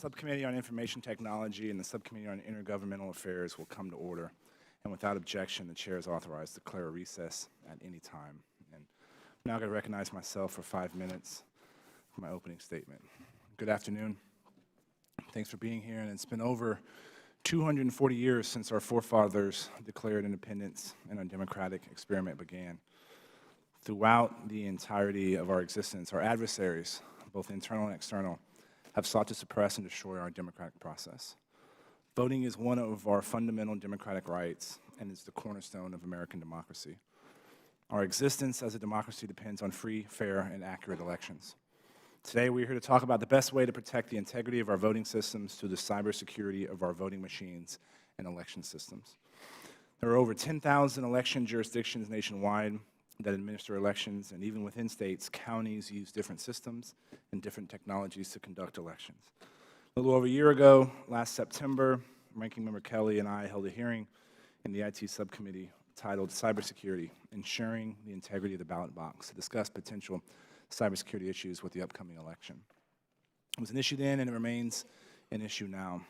Subcommittee on Information Technology and the Subcommittee on Intergovernmental Affairs will come to order. And without objection, the chair is authorized to declare a recess at any time. And I'm now going to recognize myself for 5 minutes for my opening statement. Good afternoon. Thanks for being here. And it's been over 240 years since our forefathers declared independence and our democratic experiment began. Throughout the entirety of our existence, our adversaries, both internal and external, have sought to suppress and destroy our democratic process. Voting is one of our fundamental democratic rights and is the cornerstone of American democracy. Our existence as a democracy depends on free, fair, and accurate elections. Today, we're here to talk about the best way to protect the integrity of our voting systems through the cybersecurity of our voting machines and election systems. There are over 10,000 election jurisdictions nationwide that administer elections, and even within states, counties use different systems and different technologies to conduct elections. A little over a year ago, last September, Ranking Member Kelly and I held a hearing in the IT subcommittee titled Cybersecurity, Ensuring the Integrity of the Ballot Box, to discuss potential cybersecurity issues with the upcoming election. It was an issue then, and it remains an issue now.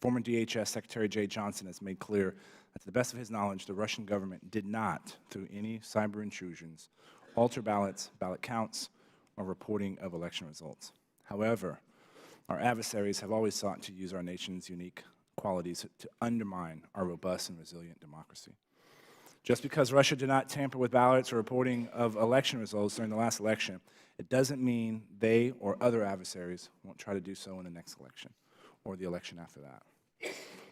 Former DHS Secretary Jay Johnson has made clear that, to the best of his knowledge, the Russian government did not, through any cyber intrusions, alter ballots, ballot counts, or reporting of election results. However, our adversaries have always sought to use our nation's unique qualities to undermine our robust and resilient democracy. Just because Russia did not tamper with ballots or reporting of election results during the last election, it doesn't mean they or other adversaries won't try to do so in the next election or the election after that.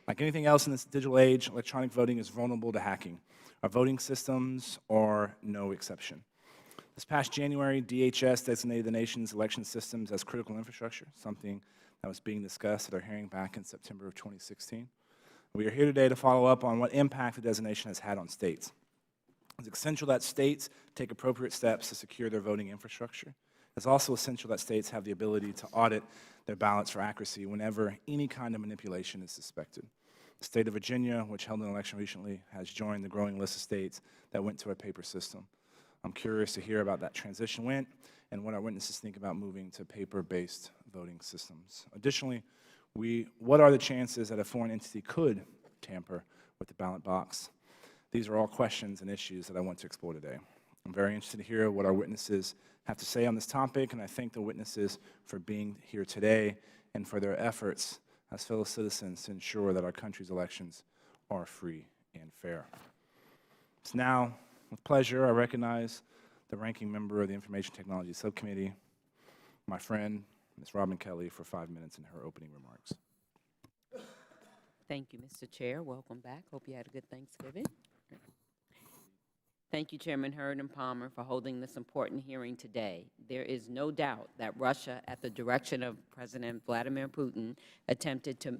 Like anything else in this digital age, electronic voting is vulnerable to hacking. Our voting systems are no exception. This past January, DHS designated the nation's election systems as critical infrastructure, something that was being discussed at our hearing back in September of 2016. We are here today to follow up on what impact the designation has had on states. It's essential that states take appropriate steps to secure their voting infrastructure. It's also essential that states have the ability to audit their ballots for accuracy whenever any kind of manipulation is suspected. The state of Virginia, which held an election recently, has joined the growing list of states that went to a paper system. I'm curious to hear about that transition went and what our witnesses think about moving to paper-based voting systems. Additionally, what are the chances that a foreign entity could tamper with the ballot box? These are all questions and issues that I want to explore today. I'm very interested to hear what our witnesses have to say on this topic, and I thank the witnesses for being here today and for their efforts as fellow citizens to ensure that our country's elections are free and fair. So now, with pleasure, I recognize the ranking member of the Information Technology Subcommittee, my friend, Ms. Robin Kelly, for 5 minutes in her opening remarks. Thank you, Mr. Chair. Welcome back. Hope you had a good Thanksgiving. Thank you, Chairman Hurd and Palmer, for holding this important hearing today. There is no doubt that Russia, at the direction of President Vladimir Putin, attempted to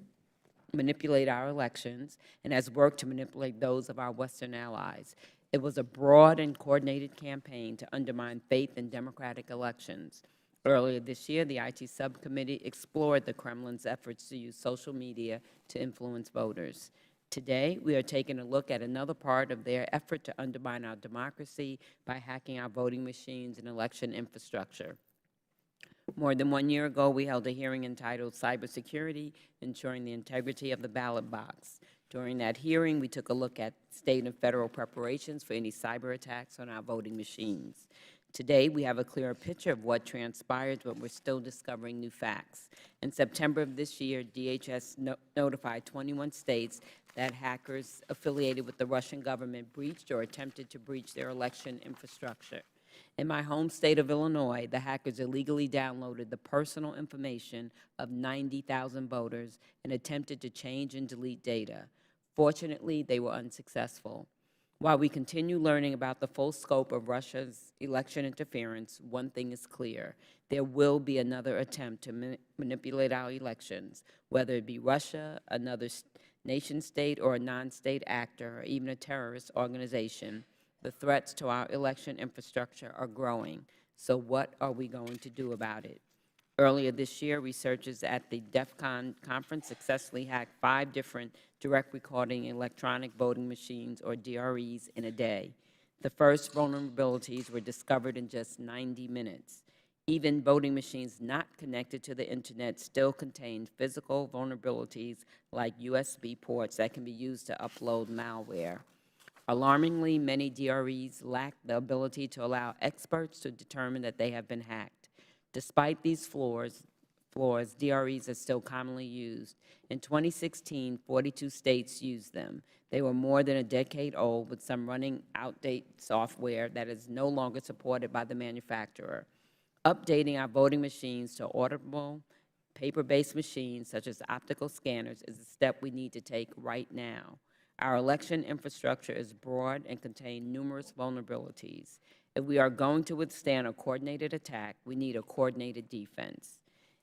manipulate our elections and has worked to manipulate those of our Western allies. It was a broad and coordinated campaign to undermine faith in democratic elections. Earlier this year, the IT subcommittee explored the Kremlin's efforts to use social media to influence voters. Today, we are taking a look at another part of their effort to undermine our democracy by hacking our voting machines and election infrastructure. More than 1 year ago, we held a hearing entitled Cybersecurity, Ensuring the Integrity of the Ballot Box. During that hearing, we took a look at state and federal preparations for any cyber attacks on our voting machines. Today, we have a clearer picture of what transpired, but we're still discovering new facts. In September of this year, DHS notified 21 states that hackers affiliated with the Russian government breached or attempted to breach their election infrastructure. In my home state of Illinois, the hackers illegally downloaded the personal information of 90,000 voters and attempted to change and delete data. Fortunately, they were unsuccessful. While we continue learning about the full scope of Russia's election interference, one thing is clear. There will be another attempt to manipulate our elections, whether it be Russia, another nation-state, or a non-state actor, or even a terrorist organization. The threats to our election infrastructure are growing. So what are we going to do about it? Earlier this year, researchers at the DEF CON conference successfully hacked 5 different direct recording electronic voting machines, or DREs, in a day. The first vulnerabilities were discovered in just 90 minutes. Even voting machines not connected to the internet still contain physical vulnerabilities like USB ports that can be used to upload malware. Alarmingly, many DREs lack the ability to allow experts to determine that they have been hacked. Despite these flaws, DREs are still commonly used. In 2016, 42 states used them. They were more than a decade old, with some running outdated software that is no longer supported by the manufacturer. Updating our voting machines to audible, paper-based machines such as optical scanners is a step we need to take right now. Our election infrastructure is broad and contains numerous vulnerabilities. If we are going to withstand a coordinated attack, we need a coordinated defense.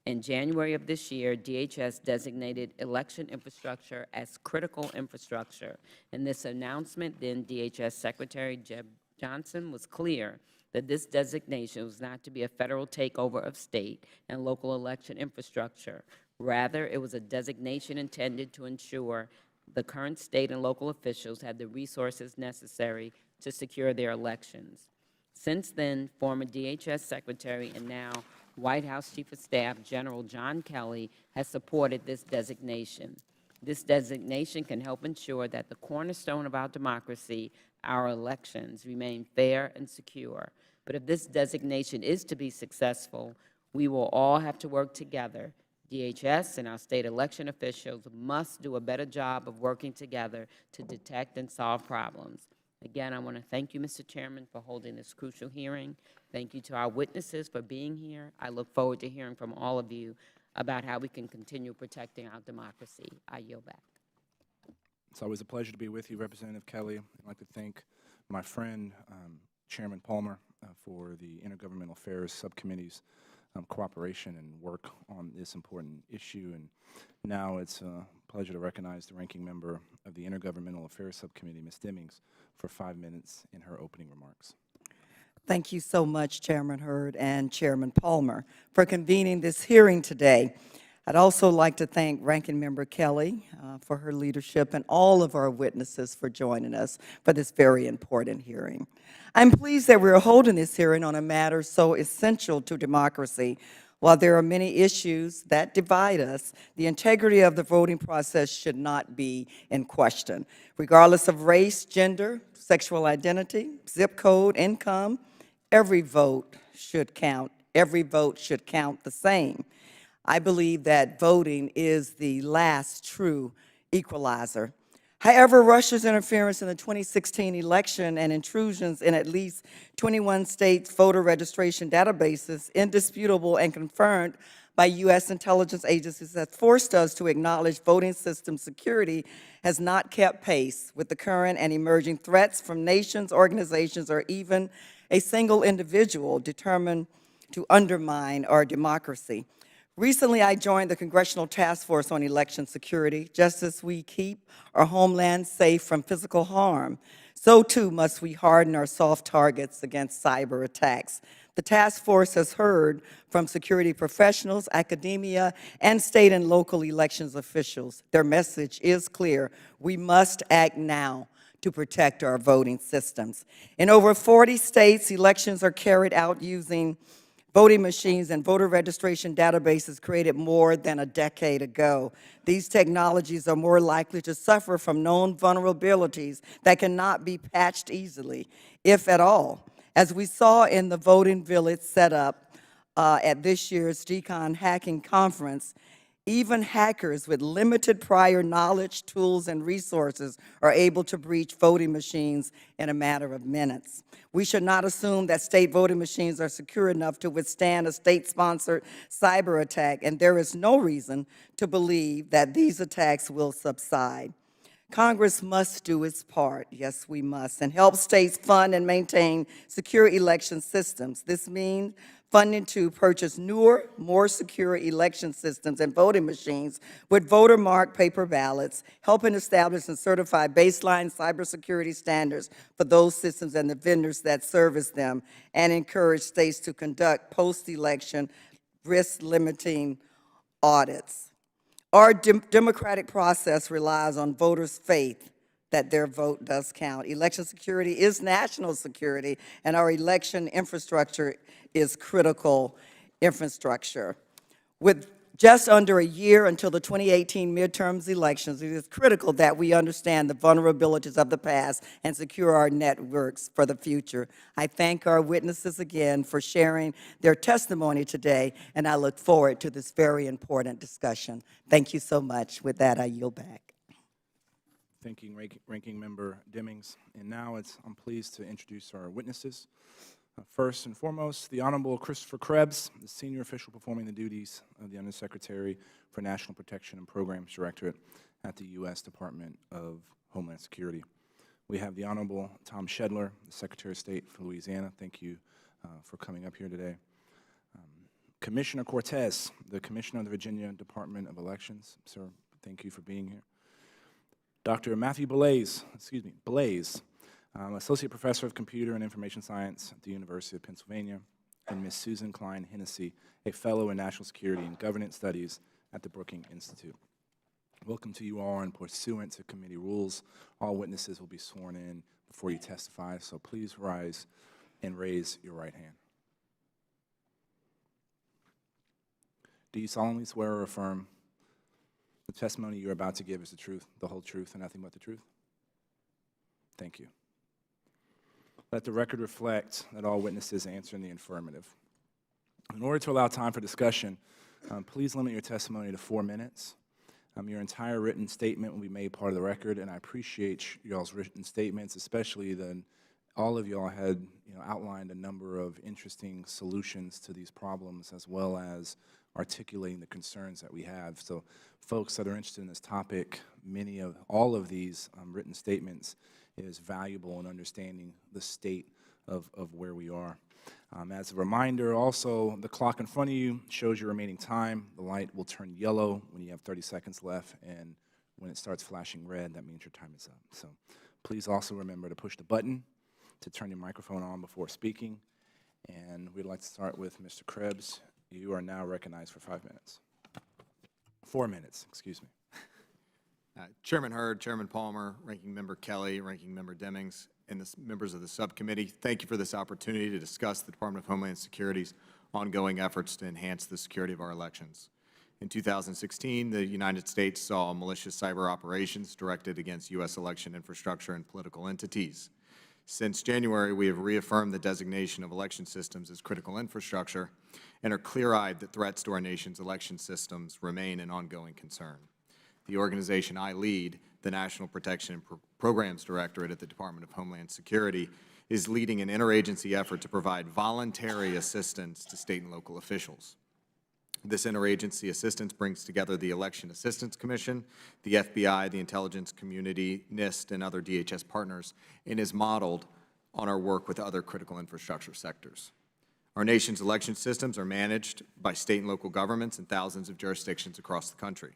In January of this year, DHS designated election infrastructure as critical infrastructure. In this announcement, then DHS Secretary Jeb Johnson was clear that this designation was not to be a federal takeover of state and local election infrastructure. Rather, it was a designation intended to ensure the current state and local officials had the resources necessary to secure their elections. Since then, former DHS Secretary and now White House Chief of Staff General John Kelly has supported this designation. This designation can help ensure that the cornerstone of our democracy, our elections, remain fair and secure. But if this designation is to be successful, we will all have to work together. DHS and our state election officials must do a better job of working together to detect and solve problems. Again, I want to thank you, Mr. Chairman, for holding this crucial hearing. Thank you to our witnesses for being here. I look forward to hearing from all of you about how we can continue protecting our democracy. I yield back. It's always a pleasure to be with you, Representative Kelly. I'd like to thank my friend, Chairman Palmer, for the Intergovernmental Affairs Subcommittee's cooperation and work on this important issue. And now it's a pleasure to recognize the ranking member of the Intergovernmental Affairs Subcommittee, Ms. Demings, for 5 minutes in her opening remarks. Thank you so much, Chairman Hurd and Chairman Palmer, for convening this hearing today. I'd also like to thank Ranking Member Kelly for her leadership and all of our witnesses for joining us for this very important hearing. I'm pleased that we're holding this hearing on a matter so essential to democracy. While there are many issues that divide us, the integrity of the voting process should not be in question. Regardless of race, gender, sexual identity, zip code, income, every vote should count. Every vote should count the same. I believe that voting is the last true equalizer. However, Russia's interference in the 2016 election and intrusions in at least 21 states' voter registration databases, indisputable and confirmed by U.S. intelligence agencies, has forced us to acknowledge voting system security has not kept pace with the current and emerging threats from nations, organizations, or even a single individual determined to undermine our democracy. Recently, I joined the Congressional Task Force on Election Security. Just as we keep our homeland safe from physical harm, so too must we harden our soft targets against cyber attacks. The task force has heard from security professionals, academia, and state and local elections officials. Their message is clear: we must act now to protect our voting systems. In over 40 states, elections are carried out using voting machines and voter registration databases created more than a decade ago. These technologies are more likely to suffer from known vulnerabilities that cannot be patched easily, if at all. As we saw in the voting village set up at this year's DCON hacking conference, even hackers with limited prior knowledge, tools, and resources are able to breach voting machines in a matter of minutes. We should not assume that state voting machines are secure enough to withstand a state-sponsored cyber attack, and there is no reason to believe that these attacks will subside. Congress must do its part, yes, we must, and help states fund and maintain secure election systems. This means funding to purchase newer, more secure election systems and voting machines with voter-marked paper ballots, helping establish and certify baseline cybersecurity standards for those systems and the vendors that service them, and encourage states to conduct post-election risk-limiting audits. Our democratic process relies on voters' faith that their vote does count. Election security is national security, and our election infrastructure is critical infrastructure. With just under a year until the 2018 midterms elections, it is critical that we understand the vulnerabilities of the past and secure our networks for the future. I thank our witnesses again for sharing their testimony today, and I look forward to this very important discussion. Thank you so much. With that, I yield back. Thank you, Ranking Member Demings. And now I'm pleased to introduce our witnesses. First and foremost, the Honorable Christopher Krebs, the senior official performing the duties of the Undersecretary for National Protection and Programs Directorate at the U.S. Department of Homeland Security. We have the Honorable Tom Shedler, the Secretary of State for Louisiana. Thank you for coming up here today. Commissioner Cortez, the Commissioner of the Virginia Department of Elections. Sir, thank you for being here. Dr. Matthew Blaze, Associate Professor of Computer and Information Science at the University of Pennsylvania, and Ms. Susan Klein Hennessy, a Fellow in National Security and Governance Studies at the Brookings Institute. Welcome to you all, and pursuant to committee rules, all witnesses will be sworn in before you testify, so please rise and raise your right hand. Do you solemnly swear or affirm the testimony you're about to give is the truth, the whole truth, and nothing but the truth? Thank you. Let the record reflect that all witnesses answer in the affirmative. In order to allow time for discussion, please limit your testimony to 4 minutes. Your entire written statement will be made part of the record, and I appreciate y'all's written statements, especially that all of y'all had outlined a number of interesting solutions to these problems, as well as articulating the concerns that we have. So folks that are interested in this topic, all of these written statements is valuable in understanding the state of where we are. As a reminder, also, the clock in front of you shows your remaining time. The light will turn yellow when you have 30 seconds left, and when it starts flashing red, that means your time is up. So please also remember to push the button to turn your microphone on before speaking. And we'd like to start with Mr. Krebs. You are now recognized for 5 minutes. 4 minutes, excuse me. Chairman Hurd, Chairman Palmer, Ranking Member Kelly, Ranking Member Demings, and the members of the subcommittee, thank you for this opportunity to discuss the Department of Homeland Security's ongoing efforts to enhance the security of our elections. In 2016, the United States saw malicious cyber operations directed against U.S. election infrastructure and political entities. Since January, we have reaffirmed the designation of election systems as critical infrastructure and are clear-eyed that threats to our nation's election systems remain an ongoing concern. The organization I lead, the National Protection and Programs Directorate at the Department of Homeland Security, is leading an interagency effort to provide voluntary assistance to state and local officials. This interagency assistance brings together the Election Assistance Commission, the FBI, the intelligence community, Nist, and other DHS partners, and is modeled on our work with other critical infrastructure sectors. Our nation's election systems are managed by state and local governments in thousands of jurisdictions across the country.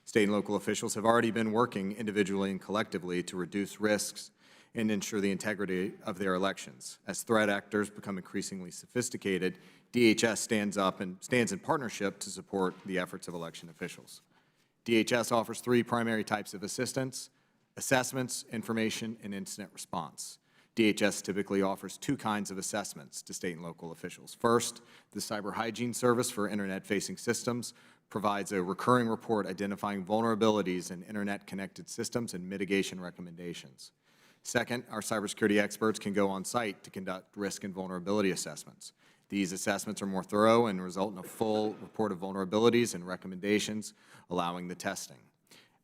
State and local officials have already been working individually and collectively to reduce risks and ensure the integrity of their elections. As threat actors become increasingly sophisticated, DHS stands in partnership to support the efforts of election officials. DHS offers 3 primary types of assistance: assessments, information, and incident response. DHS typically offers 2 kinds of assessments to state and local officials. First, the Cyber Hygiene Service for Internet-facing systems provides a recurring report identifying vulnerabilities in Internet-connected systems and mitigation recommendations. Second, our cybersecurity experts can go on site to conduct risk and vulnerability assessments. These assessments are more thorough and result in a full report of vulnerabilities and recommendations, allowing the testing.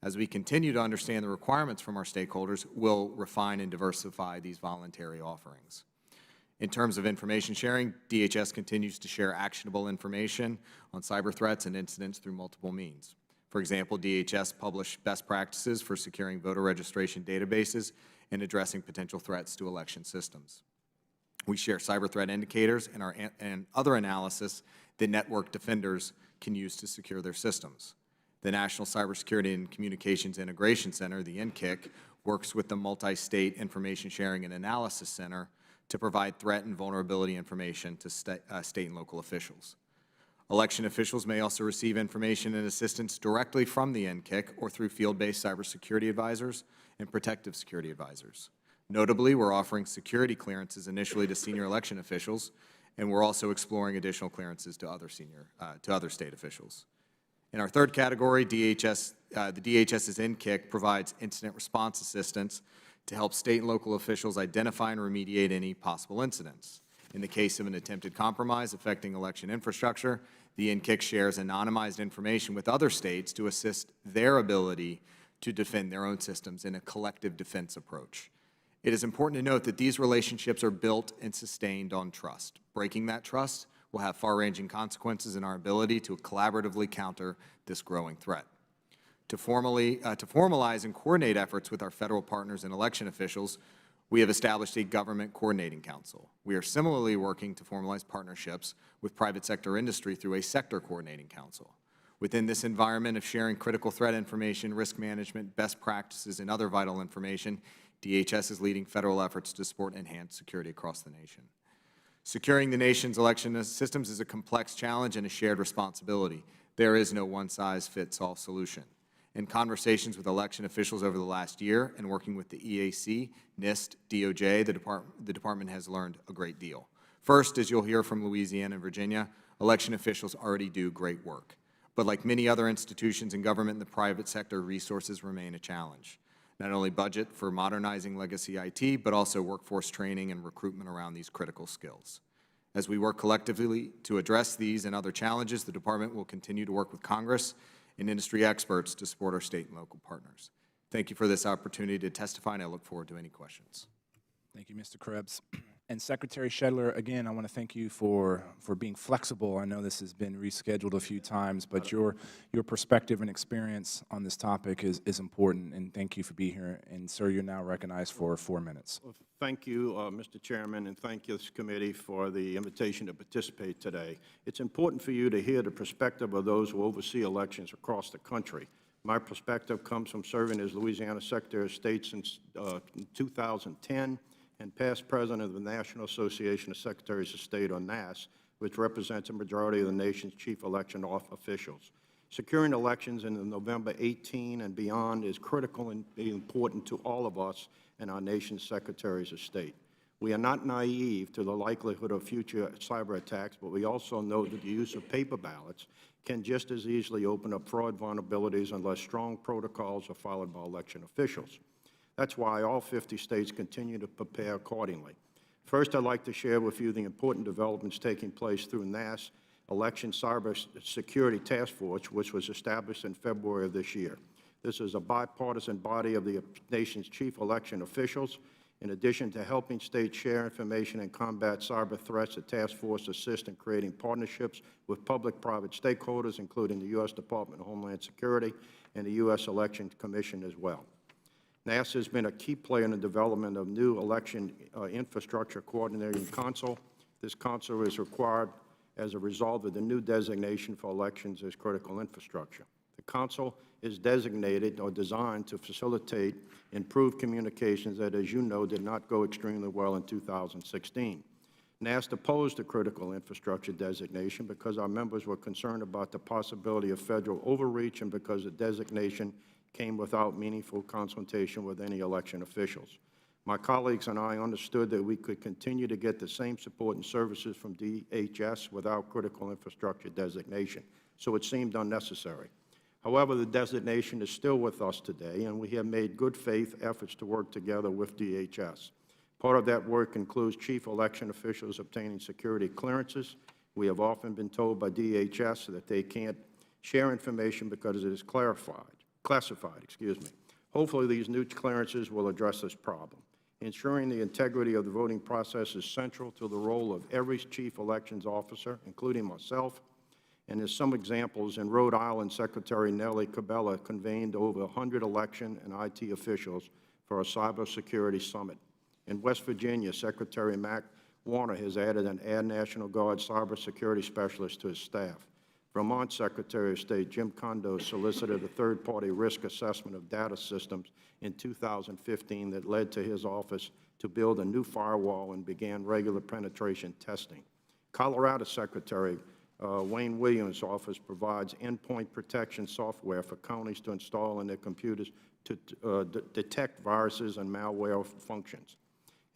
As we continue to understand the requirements from our stakeholders, we'll refine and diversify these voluntary offerings. In terms of information sharing, DHS continues to share actionable information on cyber threats and incidents through multiple means. For example, DHS published best practices for securing voter registration databases and addressing potential threats to election systems. We share cyber threat indicators and other analysis that network defenders can use to secure their systems. The National Cybersecurity and Communications Integration Center, the NCIC, works with the Multi-State Information Sharing and Analysis Center to provide threat and vulnerability information to state and local officials. Election officials may also receive information and assistance directly from the NCIC or through field-based cybersecurity advisors and protective security advisors. Notably, we're offering security clearances initially to senior election officials and we're also exploring additional clearances to other state officials. In our third category, the DHS's NKIC provides incident response assistance to help state and local officials identify and remediate any possible incidents. In the case of an attempted compromise affecting election infrastructure, the NKIC shares anonymized information with other states to assist their ability to defend their own systems in a collective defense approach. It is important to note that these relationships are built and sustained on trust. Breaking that trust will have far-ranging consequences in our ability to collaboratively counter this growing threat. To formalize and coordinate efforts with our federal partners and election officials, we have established a Government Coordinating Council. We are similarly working to formalize partnerships with private sector industry through a Sector Coordinating Council. Within this environment of sharing critical threat information, risk management, best practices, and other vital information, DHS is leading federal efforts to support enhanced security across the nation. Securing the nation's election systems is a complex challenge and a shared responsibility. There is no one-size-fits-all solution. In conversations with election officials over the last year and working with the EAC, Nist, DOJ, the Department has learned a great deal. First, as you'll hear from Louisiana and Virginia, election officials already do great work. But like many other institutions in government and the private sector, resources remain a challenge. Not only budget for modernizing legacy IT, but also workforce training and recruitment around these critical skills. As we work collectively to address these and other challenges, the Department will continue to work with Congress and industry experts to support our state and local partners. Thank you for this opportunity to testify, and I look forward to any questions. Thank you, Mr. Krebs. And Secretary Shedler, again, I want to thank you for being flexible. I know this has been rescheduled a few times, but your perspective and experience on this topic is important, and thank you for being here. And, sir, you're now recognized for 4 minutes. Well, thank you, Mr. Chairman, and thank you, this committee, for the invitation to participate today. It's important for you to hear the perspective of those who oversee elections across the country. My perspective comes from serving as Louisiana Secretary of State since 2010, and past president of the National Association of Secretaries of State, or NAS, which represents a majority of the nation's chief election officials. Securing elections in November 18 and beyond is critical and important to all of us and our nation's Secretaries of State. We are not naive to the likelihood of future cyber attacks, but we also know that the use of paper ballots can just as easily open up fraud vulnerabilities unless strong protocols are followed by election officials. That's why all 50 states continue to prepare accordingly. First, I'd like to share with you the important developments taking place through NAS Election Cybersecurity Task Force, which was established in February of this year. This is a bipartisan body of the nation's chief election officials. In addition to helping states share information and combat cyber threats, the task force assists in creating partnerships with public-private stakeholders, including the U.S. Department of Homeland Security and the U.S. Election Commission as well. NASA has been a key player in the development of new election infrastructure coordinating council. This council is required as a result of the new designation for elections as critical infrastructure. The council is designated or designed to facilitate improved communications that, as you know, did not go extremely well in 2016. NAST opposed the critical infrastructure designation because our members were concerned about the possibility of federal overreach and because the designation came without meaningful consultation with any election officials. My colleagues and I understood that we could continue to get the same support and services from DHS without critical infrastructure designation, so it seemed unnecessary. However, the designation is still with us today, and we have made good faith efforts to work together with DHS. Part of that work includes chief election officials obtaining security clearances. We have often been told by DHS that they can't share information because it is classified. Hopefully, these new clearances will address this problem. Ensuring the integrity of the voting process is central to the role of every chief elections officer, including myself. And as some examples, in Rhode Island, Secretary Nellie Cabela convened over 100 election and IT officials for a cybersecurity summit. In West Virginia, Secretary Mac Warner has added an Air National Guard cybersecurity specialist to his staff. Vermont Secretary of State Jim Kondo solicited a third-party risk assessment of data systems in 2015 that led to his office to build a new firewall and began regular penetration testing. Colorado Secretary Wayne Williams' office provides endpoint protection software for counties to install in their computers to detect viruses and malware functions.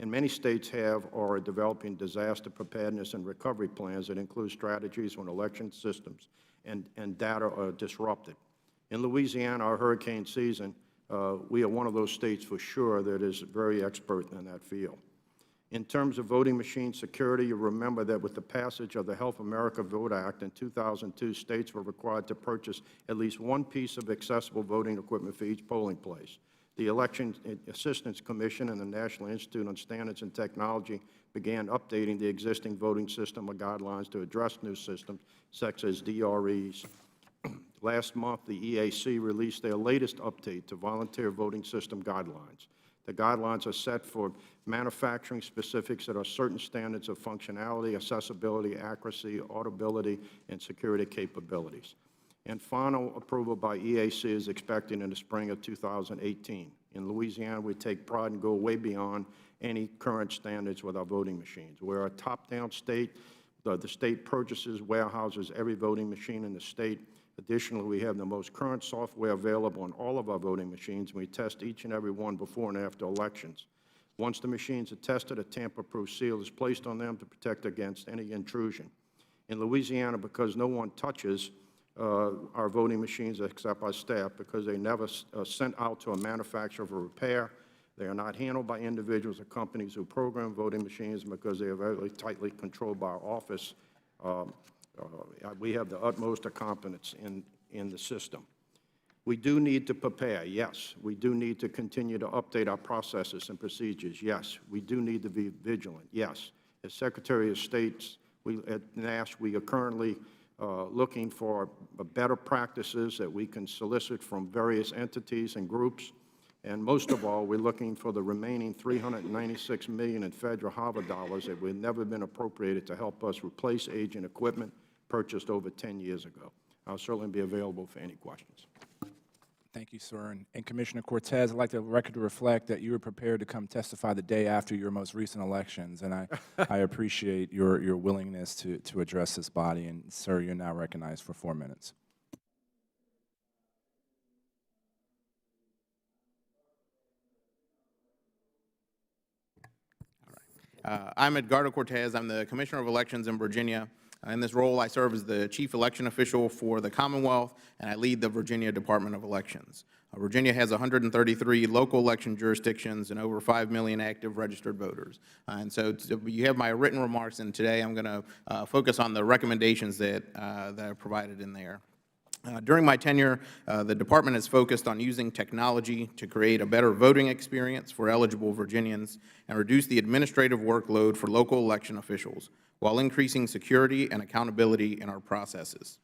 and many states have or are developing disaster preparedness and recovery plans that include strategies when election systems and data are disrupted. In Louisiana, our hurricane season, we are one of those states for sure that is very expert in that field. In terms of voting machine security, you remember that with the passage of the Help America Vote Act in 2002, states were required to purchase at least one piece of accessible voting equipment for each polling place. The Election Assistance Commission and the National Institute on Standards and Technology began updating the existing voting system or guidelines to address new systems such as DREs. Last month, the EAC released their latest update to volunteer voting system guidelines. The guidelines are set for manufacturing specifics that are certain standards of functionality, accessibility, accuracy, audibility, and security capabilities. And final approval by EAC is expected in the spring of 2018. In Louisiana, we take pride and go way beyond any current standards with our voting machines. We're a top-down state. The state purchases, warehouses every voting machine in the state. Additionally, we have the most current software available on all of our voting machines. We test each and every one before and after elections. Once the machines are tested, a tamper-proof seal is placed on them to protect against any intrusion. In Louisiana, because no one touches our voting machines except our staff, because they never sent out to a manufacturer for repair, they are not handled by individuals or companies who program voting machines, because they are very tightly controlled by our office. We have the utmost confidence in the system. We do need to prepare, yes. We do need to continue to update our processes and procedures, yes. We do need to be vigilant, yes. As Secretary of State, at NASH, we are currently looking for better practices that we can solicit from various entities and groups. And most of all, we're looking for the remaining $396 million in federal Harvard dollars that have never been appropriated to help us replace aging equipment purchased over 10 years ago. I'll certainly be available for any questions. Thank you, sir. And Commissioner Cortez, I'd like the record to reflect that you were prepared to come testify the day after your most recent elections, and I appreciate your willingness to address this body. And, sir, you're now recognized for 4 minutes. I'm Edgardo Cortez. I'm the Commissioner of Elections in Virginia. In this role, I serve as the Chief Election Official for the Commonwealth, and I lead the Virginia Department of Elections. Virginia has 133 local election jurisdictions and over 5 million active registered voters. And so you have my written remarks, and today I'm going to focus on the recommendations that are provided in there. During my tenure, the Department has focused on using technology to create a better voting experience for eligible Virginians and reduce the administrative workload for local election officials, while increasing security and accountability in our processes.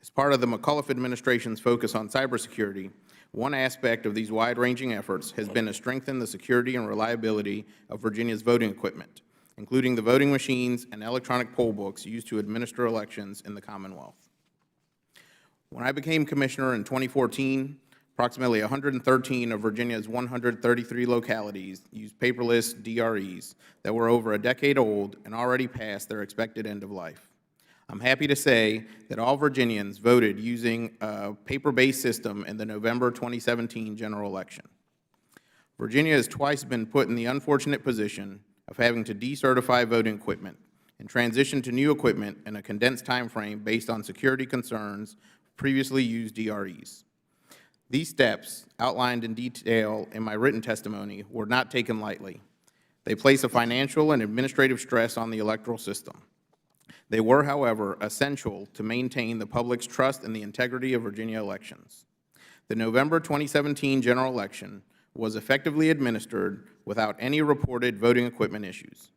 As part of the McAuliffe administration's focus on cybersecurity, one aspect of these wide-ranging efforts has been to strengthen the security and reliability of Virginia's voting equipment, including the voting machines and electronic poll books used to administer elections in the Commonwealth. When I became commissioner in 2014, approximately 113 of Virginia's 133 localities used paperless DREs that were over a decade old and already past their expected end of life. I'm happy to say that all Virginians voted using a paper-based system in the November 2017 general election. Virginia has twice been put in the unfortunate position of having to decertify voting equipment and transition to new equipment in a condensed time frame based on security concerns previously used DREs. These steps, outlined in detail in my written testimony, were not taken lightly. They place a financial and administrative stress on the electoral system. They were, however, essential to maintain the public's trust in the integrity of Virginia elections. The November 2017 general election was effectively administered without any reported voting equipment issues.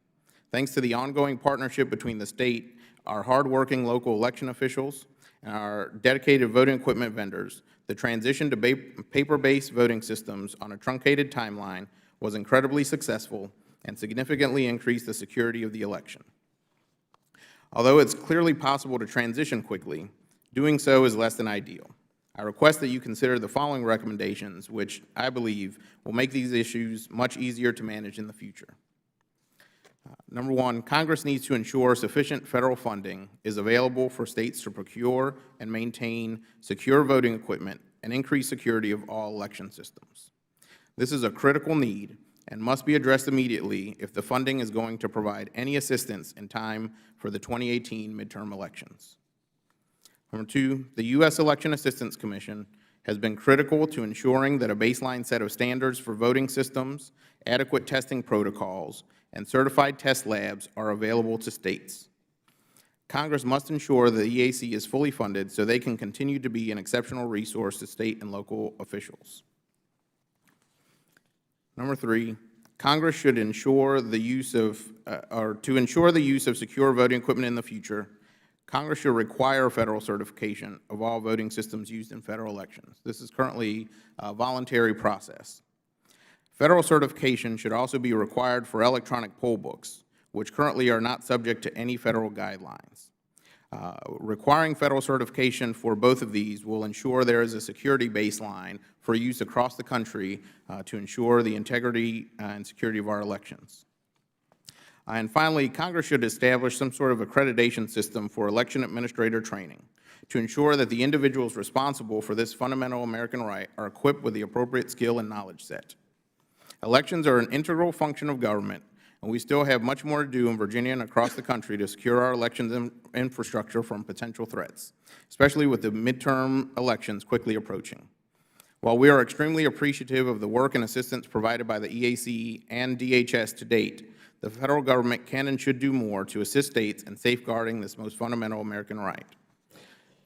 Thanks to the ongoing partnership between the state, our hardworking local election officials, and our dedicated voting equipment vendors, the transition to paper-based voting systems on a truncated timeline was incredibly successful and significantly increased the security of the election. Although it's clearly possible to transition quickly, doing so is less than ideal. I request that you consider the following recommendations, which I believe will make these issues much easier to manage in the future. Number one, Congress needs to ensure sufficient federal funding is available for states to procure and maintain secure voting equipment and increase security of all election systems. This is a critical need, and must be addressed immediately if the funding is going to provide any assistance in time for the 2018 midterm elections. Number 2, the U.S. Election Assistance Commission has been critical to ensuring that a baseline set of standards for voting systems, adequate testing protocols, and certified test labs are available to states. Congress must ensure the EAC is fully funded so they can continue to be an exceptional resource to state and local officials. Number 3, Congress should ensure the use of, to ensure the use of secure voting equipment in the future, Congress should require federal certification of all voting systems used in federal elections. This is currently a voluntary process. Federal certification should also be required for electronic poll books, which currently are not subject to any federal guidelines. Requiring federal certification for both of these will ensure there is a security baseline for use across the country to ensure the integrity and security of our elections. And finally, Congress should establish some sort of accreditation system for election administrator training to ensure that the individuals responsible for this fundamental American right are equipped with the appropriate skill and knowledge set. Elections are an integral function of government, and we still have much more to do in Virginia and across the country to secure our elections infrastructure from potential threats, especially with the midterm elections quickly approaching. While we are extremely appreciative of the work and assistance provided by the EAC and DHS to date, the federal government can and should do more to assist states in safeguarding this most fundamental American right.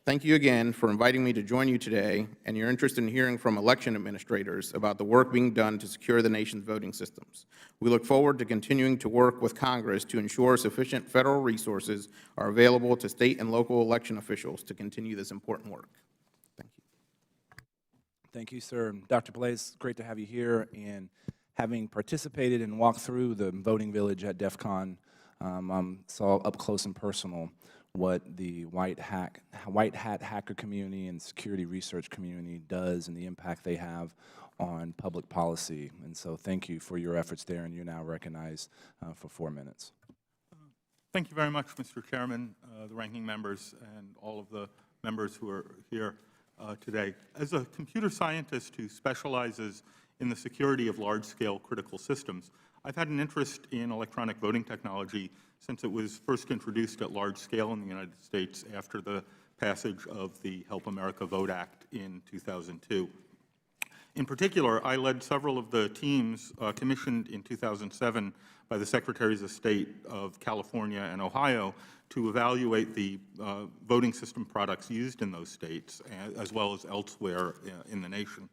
Thank you again for inviting me to join you today and your interest in hearing from election administrators about the work being done to secure the nation's voting systems. We look forward to continuing to work with Congress to ensure sufficient federal resources are available to state and local election officials to continue this important work. Thank you. Thank you, sir. Dr. Blaze, great to have you here. And having participated and walked through the voting village at DEF CON, saw up close and personal what the white hat hacker community and security research community does and the impact they have on public policy. And so thank you for your efforts there, and you're now recognized for 4 minutes. Thank you very much, Mr. Chairman, the ranking members, and all of the members who are here today. As a computer scientist who specializes in the security of large-scale critical systems, I've had an interest in electronic voting technology since it was first introduced at large scale in the United States after the passage of the Help America Vote Act in 2002. In particular, I led several of the teams commissioned in 2007 by the Secretaries of State of California and Ohio to evaluate the voting system products used in those states, as well as elsewhere in the nation.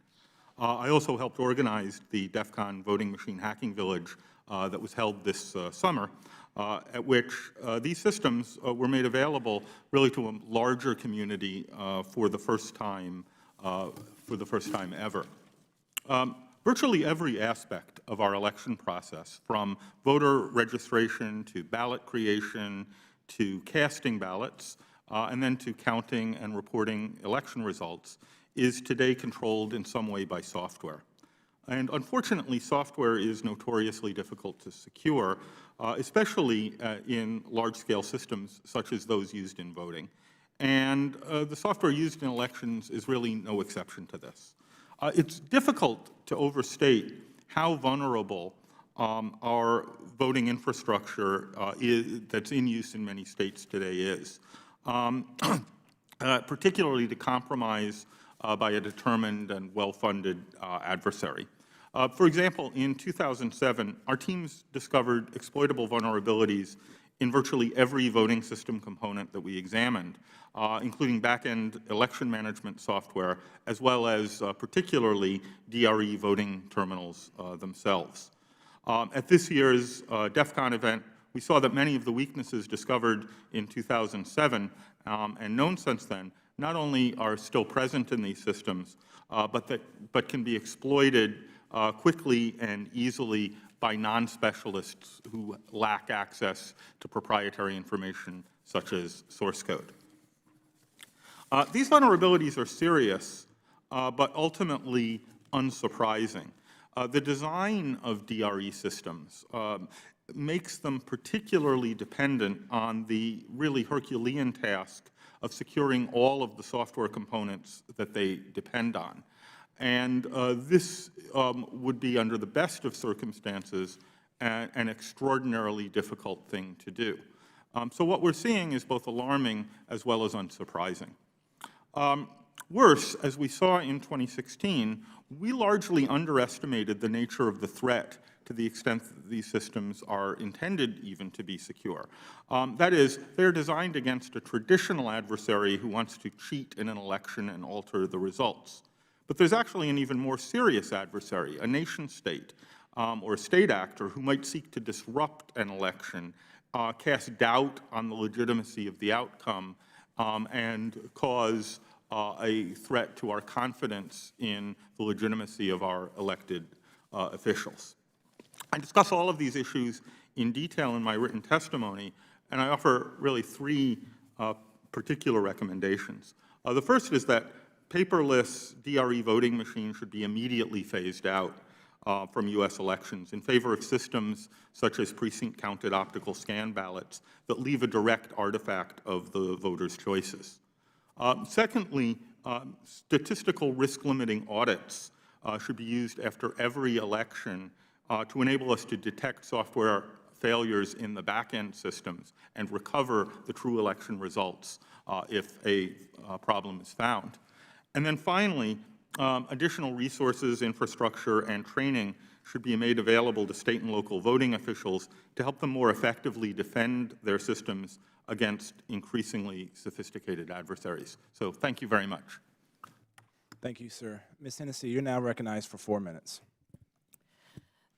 I also helped organize the DEF CON Voting Machine Hacking Village that was held this summer, at which these systems were made available really to a larger community for the first time ever. Virtually every aspect of our election process, from voter registration to ballot creation to casting ballots, and then to counting and reporting election results, is today controlled in some way by software. And unfortunately, software is notoriously difficult to secure, especially in large-scale systems such as those used in voting. And the software used in elections is really no exception to this. It's difficult to overstate how vulnerable our voting infrastructure that's in use in many states today is, particularly to compromise by a determined and well-funded adversary. For example, in 2007, our teams discovered exploitable vulnerabilities in virtually every voting system component that we examined, including back-end election management software, as well as particularly DRE voting terminals themselves. At this year's DEF CON event, we saw that many of the weaknesses discovered in 2007 and known since then not only are still present in these systems, but can be exploited quickly and easily by non-specialists who lack access to proprietary information such as source code. These vulnerabilities are serious, but ultimately unsurprising. The design of DRE systems makes them particularly dependent on the really Herculean task of securing all of the software components that they depend on. And this would be, under the best of circumstances, an extraordinarily difficult thing to do. So what we're seeing is both alarming as well as unsurprising. Worse, as we saw in 2016, we largely underestimated the nature of the threat to the extent that these systems are intended even to be secure. That is, they're designed against a traditional adversary who wants to cheat in an election and alter the results. But there's actually an even more serious adversary, a nation-state or a state actor who might seek to disrupt an election, cast doubt on the legitimacy of the outcome, and cause a threat to our confidence in the legitimacy of our elected officials. I discuss all of these issues in detail in my written testimony, and I offer really three particular recommendations. The first is that paperless DRE voting machines should be immediately phased out from U.S. elections in favor of systems such as precinct-counted optical scan ballots that leave a direct artifact of the voters' choices. Secondly, statistical risk-limiting audits should be used after every election to enable us to detect software failures in the back-end systems and recover the true election results if a problem is found. And then finally, additional resources, infrastructure, and training should be made available to state and local voting officials to help them more effectively defend their systems against increasingly sophisticated adversaries. So thank you very much. Thank you, sir. Ms. Hennessy, you're now recognized for 4 minutes.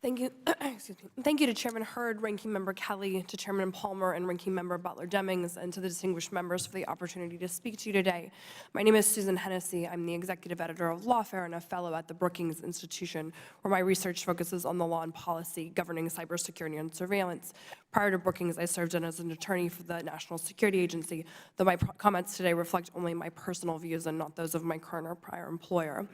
Thank you. Excuse me. Thank you to Chairman Hurd, Ranking Member Kelly, to Chairman Palmer, and Ranking Member Butler-Demings, and to the distinguished members for the opportunity to speak to you today. My name is Susan Hennessy. I'm the executive editor of Lawfare and a fellow at the Brookings Institution, where my research focuses on the law and policy governing cybersecurity and surveillance. Prior to Brookings, I served as an attorney for the National Security Agency, though my comments today reflect only my personal views and not those of my current or prior employer.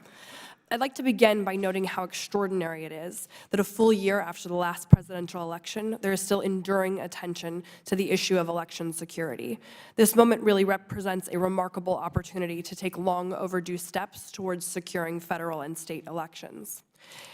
I'd like to begin by noting how extraordinary it is that a full year after the last presidential election, there is still enduring attention to the issue of election security. This moment really represents a remarkable opportunity to take long overdue steps towards securing federal and state elections.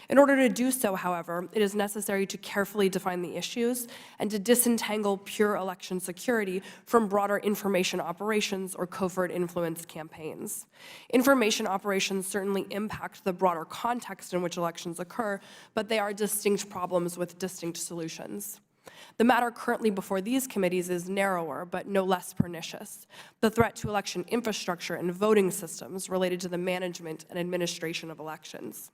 In order to do so, however, it is necessary to carefully define the issues and to disentangle pure election security from broader information operations or covert influence campaigns. Information operations certainly impact the broader context in which elections occur, but they are distinct problems with distinct solutions. The matter currently before these committees is narrower, but no less pernicious: the threat to election infrastructure and voting systems related to the management and administration of elections.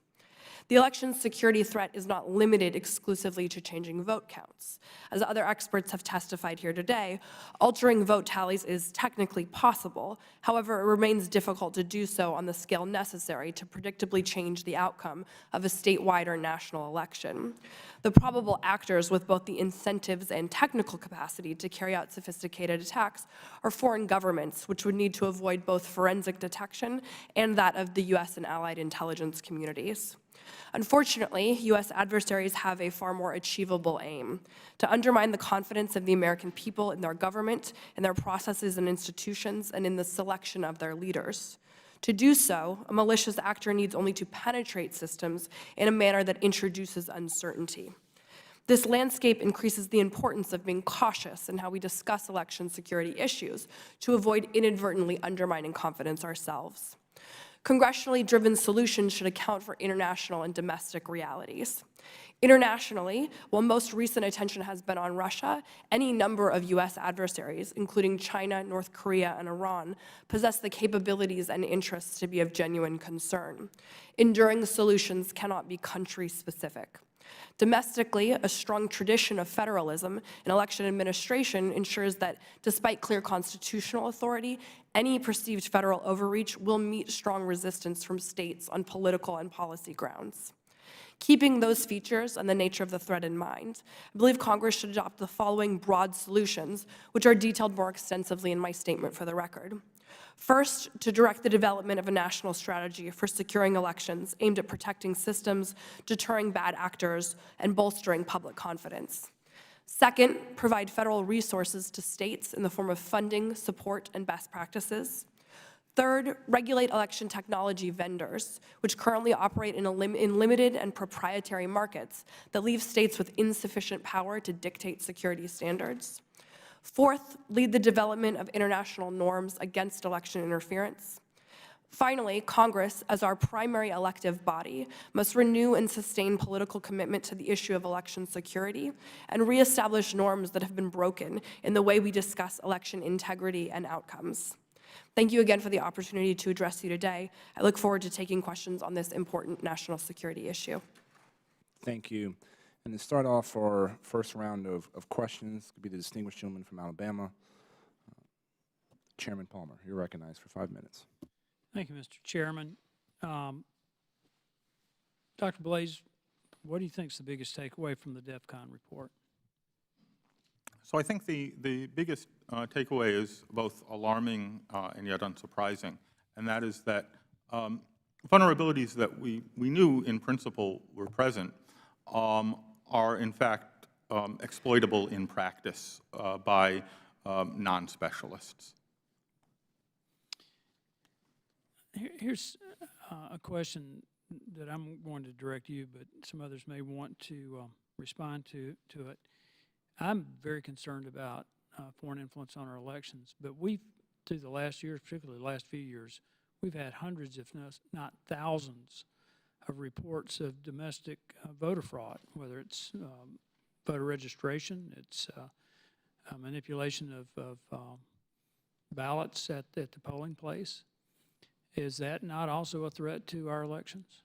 The election security threat is not limited exclusively to changing vote counts. As other experts have testified here today, altering vote tallies is technically possible. However, it remains difficult to do so on the scale necessary to predictably change the outcome of a statewide or national election. The probable actors with both the incentives and technical capacity to carry out sophisticated attacks are foreign governments, which would need to avoid both forensic detection and that of the U.S. and allied intelligence communities. Unfortunately, U.S. adversaries have a far more achievable aim: to undermine the confidence of the American people in their government, in their processes and institutions, and in the selection of their leaders. To do so, a malicious actor needs only to penetrate systems in a manner that introduces uncertainty. This landscape increases the importance of being cautious in how we discuss election security issues to avoid inadvertently undermining confidence ourselves. Congressionally driven solutions should account for international and domestic realities. Internationally, while most recent attention has been on Russia, any number of U.S. adversaries, including China, North Korea, and Iran, possess the capabilities and interests to be of genuine concern. Enduring solutions cannot be country-specific. Domestically, a strong tradition of federalism in election administration ensures that, despite clear constitutional authority, any perceived federal overreach will meet strong resistance from states on political and policy grounds. Keeping those features and the nature of the threat in mind, I believe Congress should adopt the following broad solutions, which are detailed more extensively in my statement for the record. First, to direct the development of a national strategy for securing elections aimed at protecting systems, deterring bad actors, and bolstering public confidence. Second, provide federal resources to states in the form of funding, support, and best practices. Third, regulate election technology vendors, which currently operate in limited and proprietary markets that leave states with insufficient power to dictate security standards. Fourth, lead the development of international norms against election interference. Finally, Congress, as our primary elective body, must renew and sustain political commitment to the issue of election security and reestablish norms that have been broken in the way we discuss election integrity and outcomes. Thank you again for the opportunity to address you today. I look forward to taking questions on this important national security issue. Thank you. And to start off our first round of questions, could be the distinguished gentleman from Alabama, Chairman Palmer. You're recognized for 5 minutes. Thank you, Mr. Chairman. Dr. Blaze, what do you think is the biggest takeaway from the DEFCON report? So I think the biggest takeaway is both alarming and yet unsurprising, and that is that vulnerabilities that we knew in principle were present are in fact exploitable in practice by non-specialists. Here's a question that I'm going to direct you, but some others may want to respond to it. I'm very concerned about foreign influence on our elections, but through the last years, particularly the last few years, we've had hundreds, if not thousands, of reports of domestic voter fraud, whether it's voter registration, it's manipulation of ballots at the polling place. Is that not also a threat to our elections?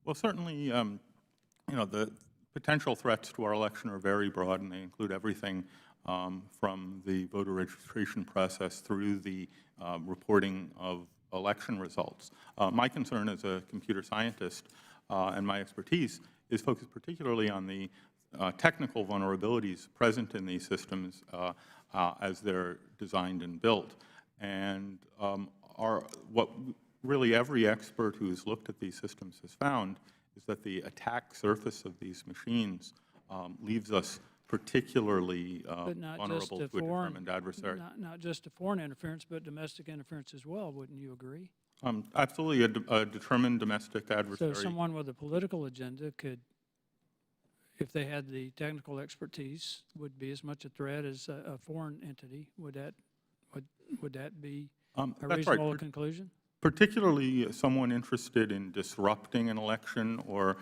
Well, certainly, the potential threats to our election are very broad, and they include everything from the voter registration process through the reporting of election results. My concern as a computer scientist and my expertise is focused particularly on the technical vulnerabilities present in these systems as they're designed and built. And what really every expert who has looked at these systems has found is that the attack surface of these machines leaves us particularly vulnerable to a determined adversary. Not just to foreign interference, but domestic interference as well, wouldn't you agree? Absolutely, a determined domestic adversary. So someone with a political agenda could, if they had the technical expertise, would be as much a threat as a foreign entity. Would that be a reasonable conclusion? Particularly someone interested in disrupting an election or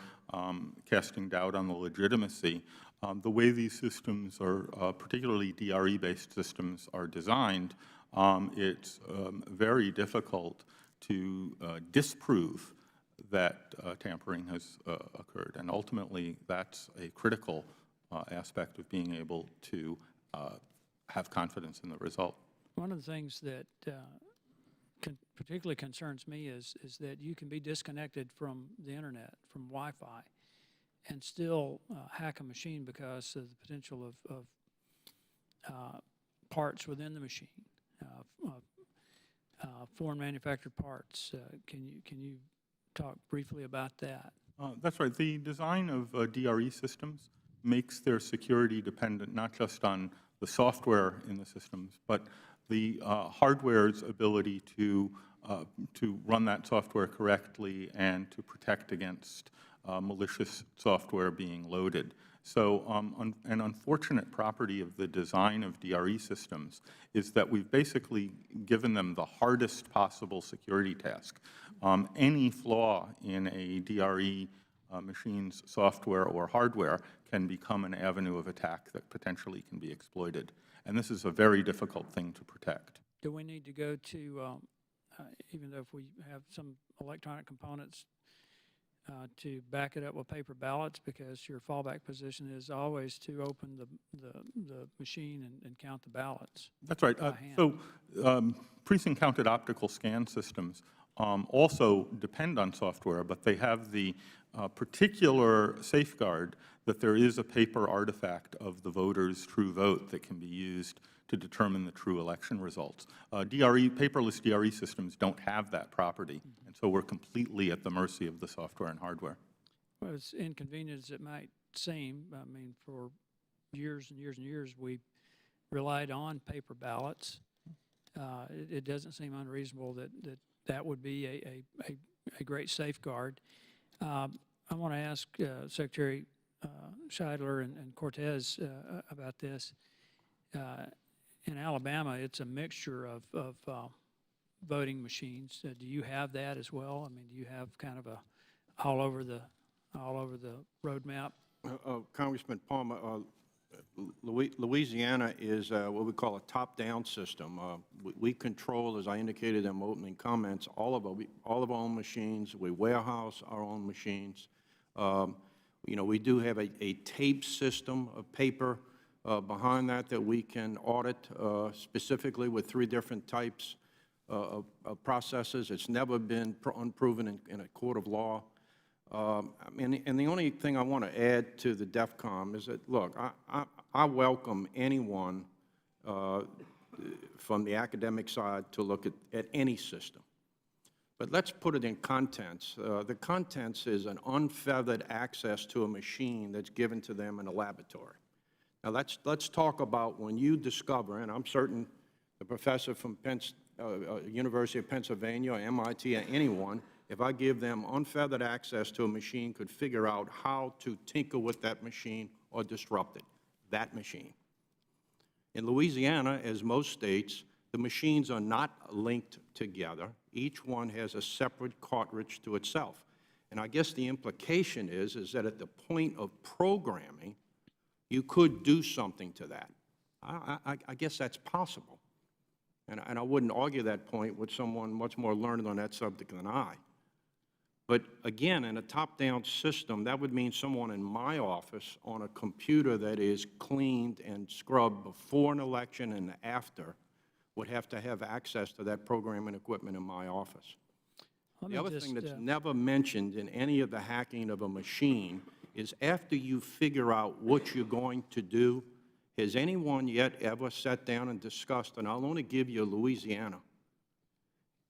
casting doubt on the legitimacy. The way these systems are, particularly DRE-based systems, are designed, it's very difficult to disprove that tampering has occurred. And ultimately, that's a critical aspect of being able to have confidence in the result. One of the things that particularly concerns me is that you can be disconnected from the internet, from Wi-Fi, and still hack a machine because of the potential of parts within the machine, foreign manufactured parts. Can you talk briefly about that? That's right. The design of DRE systems makes their security dependent not just on the software in the systems, but the hardware's ability to run that software correctly and to protect against malicious software being loaded. So an unfortunate property of the design of DRE systems is that we've basically given them the hardest possible security task. Any flaw in a DRE machine's software or hardware can become an avenue of attack that potentially can be exploited. And this is a very difficult thing to protect. Do we need to go to, even though if we have some electronic components, to back it up with paper ballots, because your fallback position is always to open the machine and count the ballots? That's right. So precinct-counted optical scan systems also depend on software, but they have the particular safeguard that there is a paper artifact of the voter's true vote that can be used to determine the true election results. Paperless DRE systems don't have that property, and so we're completely at the mercy of the software and hardware. Well, as inconvenient as it might seem, I mean, for years and years and years, we relied on paper ballots, It doesn't seem unreasonable that would be a great safeguard. I want to ask Secretary Scheidler and Cortez about this. In Alabama, it's a mixture of voting machines. Do you have that as well? I mean, do you have kind of a all over the roadmap? Congressman Palmer, Louisiana is what we call a top-down system. We control, as I indicated in my opening comments, all of our own machines. We warehouse our own machines. You know, we do have a tape system of paper behind that we can audit specifically with 3 different types of processes. It's never been unproven in a court of law. And the only thing I want to add to the DEFCON is that, look, I welcome anyone from the academic side to look at any system. But let's put it in contents. The contents is an unfeathered access to a machine that's given to them in a laboratory. Now, let's talk about when you discover, and I'm certain the professor from University of Pennsylvania or MIT or anyone, if I give them unfeathered access to a machine, could figure out how to tinker with that machine or disrupt it, that machine. In Louisiana, as most states, the machines are not linked together. Each one has a separate cartridge to itself. And I guess the implication is that at the point of programming, you could do something to that. I guess that's possible. And I wouldn't argue that point with someone much more learned on that subject than I. But again, in a top-down system, that would mean someone in my office on a computer that is cleaned and scrubbed before an election and after would have to have access to that programming equipment in my office. The other thing that's never mentioned in any of the hacking of a machine is after you figure out what you're going to do, has anyone yet ever sat down and discussed, and I'll only give you Louisiana,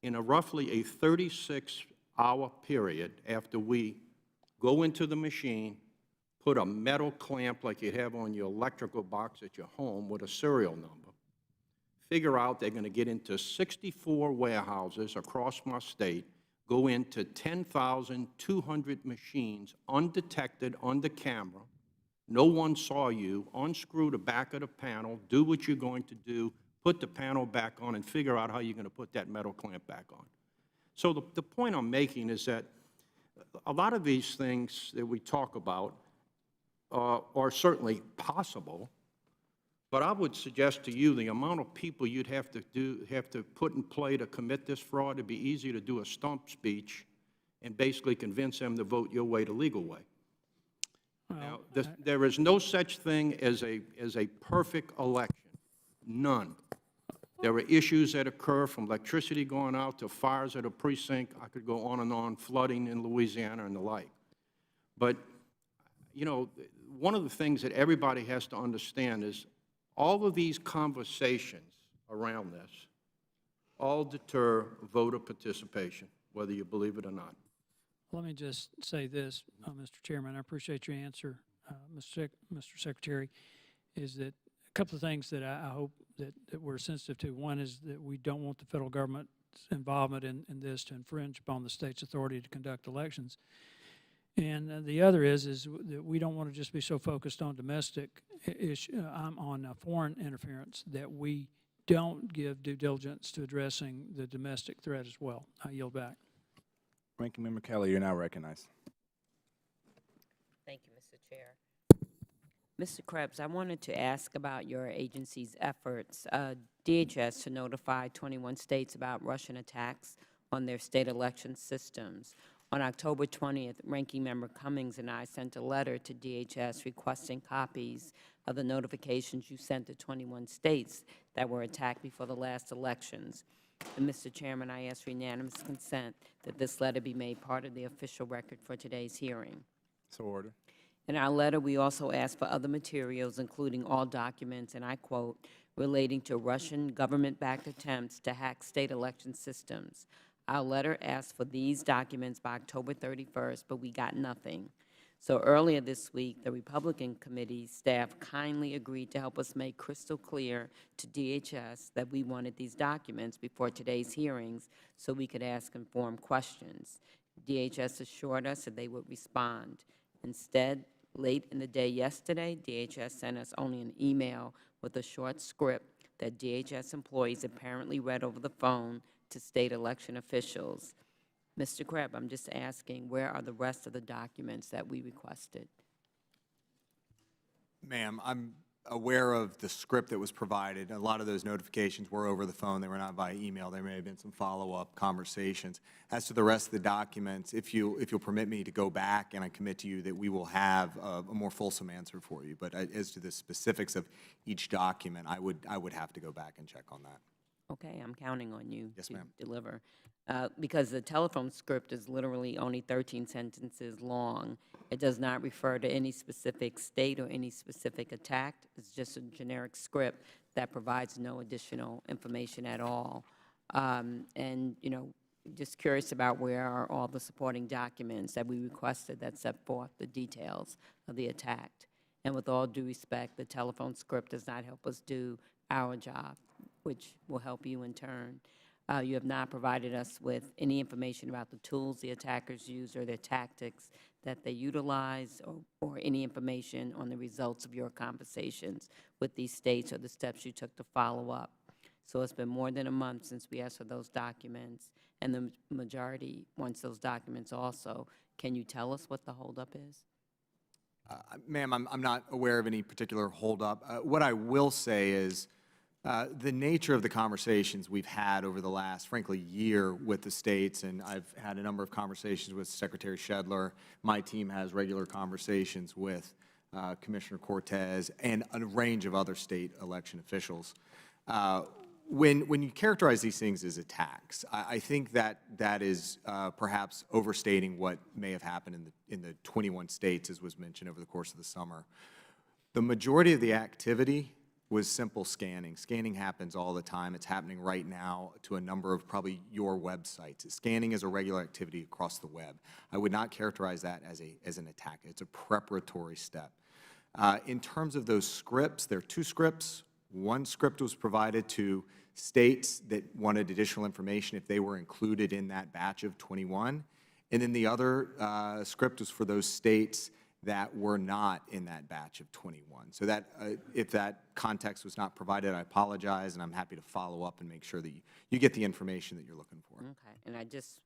in a roughly a 36-hour period after we go into the machine, put a metal clamp like you have on your electrical box at your home with a serial number, figure out they're going to get into 64 warehouses across my state, go into 10,200 machines undetected on the camera, no one saw you, unscrew the back of the panel, do what you're going to do, put the panel back on, and figure out how you're going to put that metal clamp back on. So the point I'm making is that a lot of these things that we talk about are certainly possible, but I would suggest to you the amount of people you'd have to put in play to commit this fraud, it'd be easy to do a stump speech and basically convince them to vote your way, the legal way. Now, there is no such thing as a perfect election, none. There are issues that occur from electricity going out to fires at a precinct. I could go on, flooding in Louisiana and the like. But, you know, one of the things that everybody has to understand is all of these conversations around this all deter voter participation, whether you believe it or not. Let me just say this, Mr. Chairman, I appreciate your answer, Mr. Secretary, is that a couple of things that I hope that we're sensitive to. One is that we don't want the federal government's involvement in this to infringe upon the state's authority to conduct elections. And the other is that we don't want to just be so focused on domestic on foreign interference that we don't give due diligence to addressing the domestic threat as well. I yield back. Ranking Member Kelly, you're now recognized. Thank you, Mr. Chair. Mr. Krebs, I wanted to ask about your agency's efforts, DHS, to notify 21 states about Russian attacks on their state election systems. On October 20th, Ranking Member Cummings and I sent a letter to DHS requesting copies of the notifications you sent to 21 states that were attacked before the last elections. And Mr. Chairman, I ask for unanimous consent that this letter be made part of the official record for today's hearing. So ordered. In our letter, we also asked for other materials, including all documents, and I quote, relating to Russian government-backed attempts to hack state election systems. Our letter asked for these documents by October 31st, but we got nothing. So earlier this week, the Republican committee staff kindly agreed to help us make crystal clear to DHS that we wanted these documents before today's hearings so we could ask informed questions. DHS assured us that they would respond. Instead, late in the day yesterday, DHS sent us only an email with a short script that DHS employees apparently read over the phone to state election officials. Mr. Krebs, I'm just asking, where are the rest of the documents that we requested? Ma'am, I'm aware of the script that was provided. A lot of those notifications were over the phone. They were not via email. There may have been some follow-up conversations. As to the rest of the documents, if you'll permit me to go back, and I commit to you that we will have a more fulsome answer for you. But as to the specifics of each document, I would have to go back and check on that. Okay, I'm counting on you Yes, to ma'am. deliver. Because the telephone script is literally only 13 sentences long. It does not refer to any specific state or any specific attack. It's just a generic script that provides no additional information at all. And, you know, just curious about where are all the supporting documents that we requested that set forth the details of the attack. And with all due respect, the telephone script does not help us do our job, which will help you in turn. You have not provided us with any information about the tools the attackers use or their tactics that they utilize, or any information on the results of your conversations with these states or the steps you took to follow up. So it's been more than a month since we asked for those documents, and the majority wants those documents also. Can you tell us what the holdup is? Ma'am, I'm not aware of any particular holdup. What I will say is the nature of the conversations we've had over the last, frankly, year with the states, and I've had a number of conversations with Secretary Shedler. My team has regular conversations with Commissioner Cortez and a range of other state election officials. When you characterize these things as attacks, I think that is perhaps overstating what may have happened in the 21 states, as was mentioned over the course of the summer. The majority of the activity was simple scanning. Scanning happens all the time. It's happening right now to a number of probably your websites. Scanning is a regular activity across the web. I would not characterize that as an attack. It's a preparatory step. In terms of those scripts, there are two scripts. One script was provided to states that wanted additional information if they were included in that batch of 21. And then the other script was for those states that were not in that batch of 21. So that, if that context was not provided, I apologize, and I'm happy to follow up and make sure that you get the information that you're looking for. Okay, and I just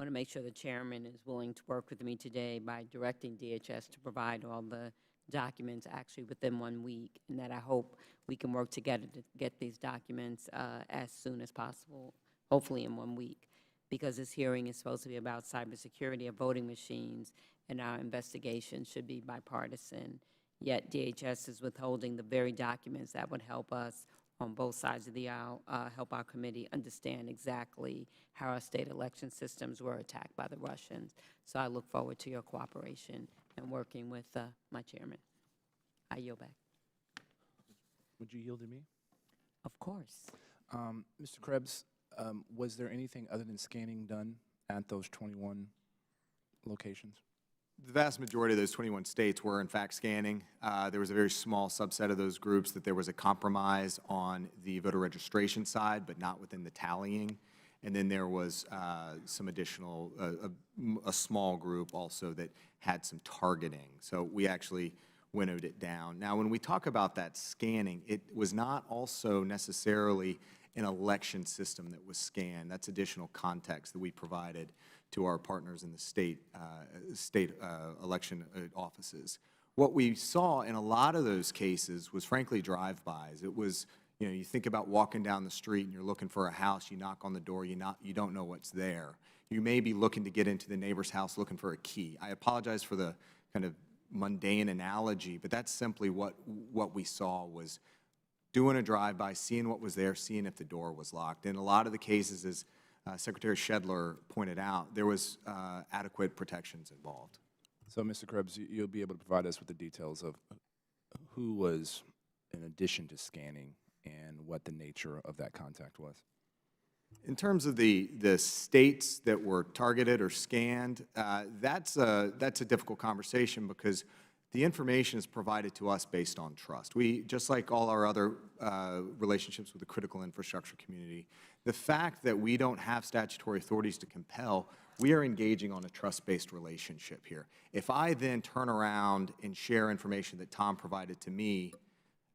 want to make sure the chairman is willing to work with me today by directing DHS to provide all the documents actually within 1 week, and that I hope we can work together to get these documents as soon as possible, hopefully in 1 week, because this hearing is supposed to be about cybersecurity of voting machines, and our investigation should be bipartisan. Yet DHS is withholding the very documents that would help us on both sides of the aisle, help our committee understand exactly how our state election systems were attacked by the Russians. So I look forward to your cooperation and working with my chairman. I yield back. Would you yield to me? Of course. Mr. Krebs, was there anything other than scanning done at those 21 locations? The vast majority of those 21 states were, in fact, scanning. There was a very small subset of those groups that there was a compromise on the voter registration side, but not within the tallying. And then there was some additional, a small group also that had some targeting. So we actually winnowed it down. Now, when we talk about that scanning, it was not also necessarily an election system that was scanned. That's additional context that we provided to our partners in the state election offices. What we saw in a lot of those cases was, frankly, drive-bys. It was, you know, you think about walking down the street and you're looking for a house, you knock on the door, you don't know what's there. You may be looking to get into the neighbor's house looking for a key. I apologize for the kind of mundane analogy, but that's simply what we saw was doing a drive-by, seeing what was there, seeing if the door was locked. In a lot of the cases, as Secretary Shedler pointed out, there was adequate protections involved. So, Mr. Krebs, you'll be able to provide us with the details of who was in addition to scanning and what the nature of that contact was? In terms of the states that were targeted or scanned, that's a difficult conversation because the information is provided to us based on trust. We, just like all our other relationships with the critical infrastructure community, the fact that we don't have statutory authorities to compel, we are engaging on a trust-based relationship here. If I then turn around and share information that Tom provided to me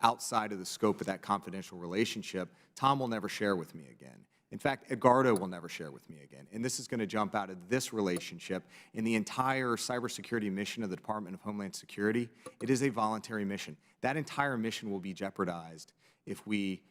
outside of the scope of that confidential relationship, Tom will never share with me again. In fact, Edgardo will never share with me again. And this is going to jump out of this relationship. In the entire cybersecurity mission of the Department of Homeland Security, it is a voluntary mission. That entire mission will be jeopardized if we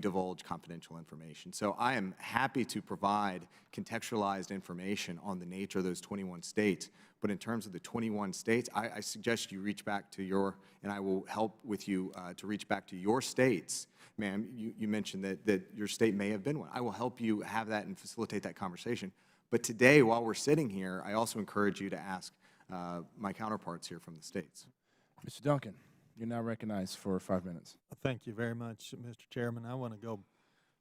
divulge confidential information. So I am happy to provide contextualized information on the nature of those 21 states. But in terms of the 21 states, I suggest you reach back to your, and I will help with you to reach back to your states. Ma'am, you mentioned that your state may have been one. I will help you have that and facilitate that conversation. But today, while we're sitting here, I also encourage you to ask my counterparts here from the states. Mr. Duncan, you're now recognized for 5 minutes. Thank you very much, Mr. Chairman. I want to go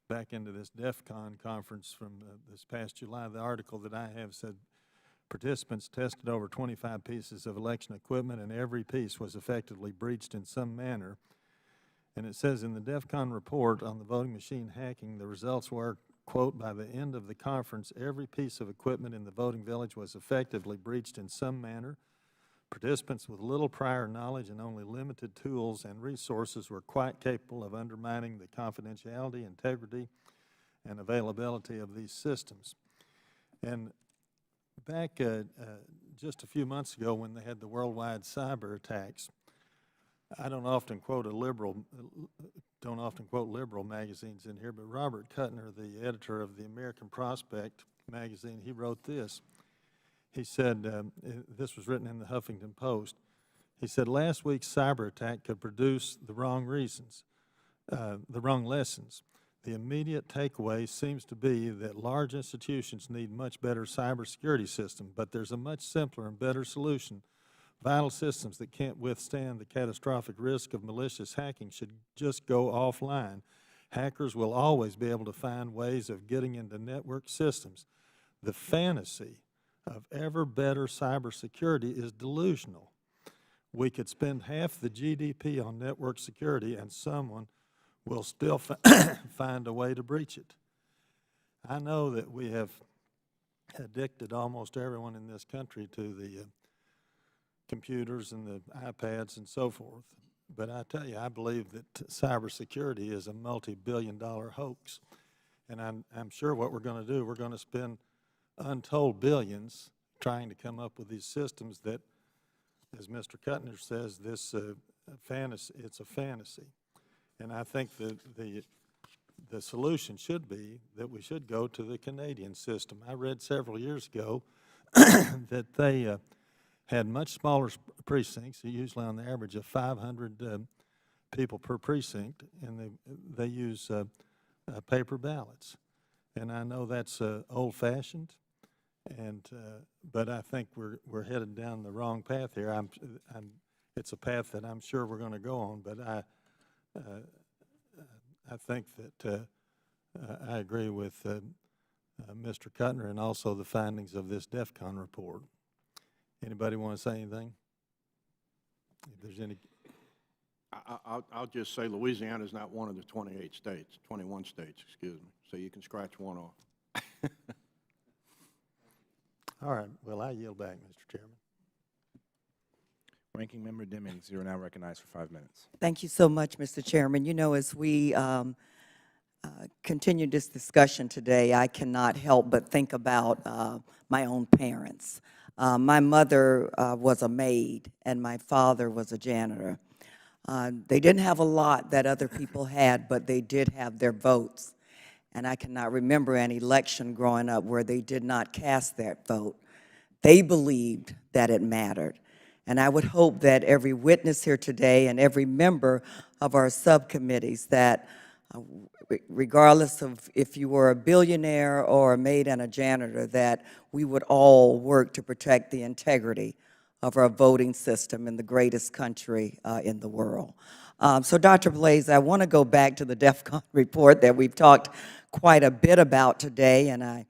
back into this DEF CON conference from this past July. The article that I have said participants tested over 25 pieces of election equipment, and every piece was effectively breached in some manner. And it says in the DEF CON report on the voting machine hacking, the results were, quote, by the end of the conference, every piece of equipment in the voting village was effectively breached in some manner. Participants with little prior knowledge and only limited tools and resources were quite capable of undermining the confidentiality, integrity, and availability of these systems. And back just a few months ago when they had the worldwide cyber attacks, I don't often quote liberal magazines in here, but Robert Kuttner, the editor of the American Prospect magazine, he wrote this. He said, this was written in the Huffington Post, he said, last week's cyber attack could produce the wrong reasons, the wrong lessons. The immediate takeaway seems to be that large institutions need much better cybersecurity systems, but there's a much simpler and better solution. Vital systems that can't withstand the catastrophic risk of malicious hacking should just go offline. Hackers will always be able to find ways of getting into network systems. The fantasy of ever better cybersecurity is delusional. We could spend half the GDP on network security and someone will still find a way to breach it. I know that we have addicted almost everyone in this country to the computers and the iPads and so forth. But I tell you, I believe that cybersecurity is a multi-billion-dollar hoax. And I'm sure what we're going to do, we're going to spend untold billions trying to come up with these systems that, as Mr. Kuttner says, it's a fantasy. And I think that the solution should be that we should go to the Canadian system. I read several years ago that they had much smaller precincts, usually on the average of 500 people per precinct, and they use paper ballots. And I know that's old-fashioned, but I think we're headed down the wrong path here. It's a path that I'm sure we're going to go on, but I think that I agree with Mr. Kuttner and also the findings of this DEF CON report. Anybody want to say anything? If there's any. I'll just say Louisiana is not one of the 28 states, 21 states, excuse me. So you can scratch one off. All right. Well, I yield back, Mr. Chairman. Ranking Member Demings, you are now recognized for 5 minutes. Thank you so much, Mr. Chairman. You know, as we continue this discussion today, I cannot help but think about my own parents. My mother was a maid, and my father was a janitor. They didn't have a lot that other people had, but they did have their votes. And I cannot remember an election growing up where they did not cast that vote. They believed that it mattered. And I would hope that every witness here today and every member of our subcommittees that regardless of if you were a billionaire or a maid and a janitor, that we would all work to protect the integrity of our voting system in the greatest country in the world. So, Dr. Blaze, I want to go back to the DEF CON report that we've talked quite a bit about today, and I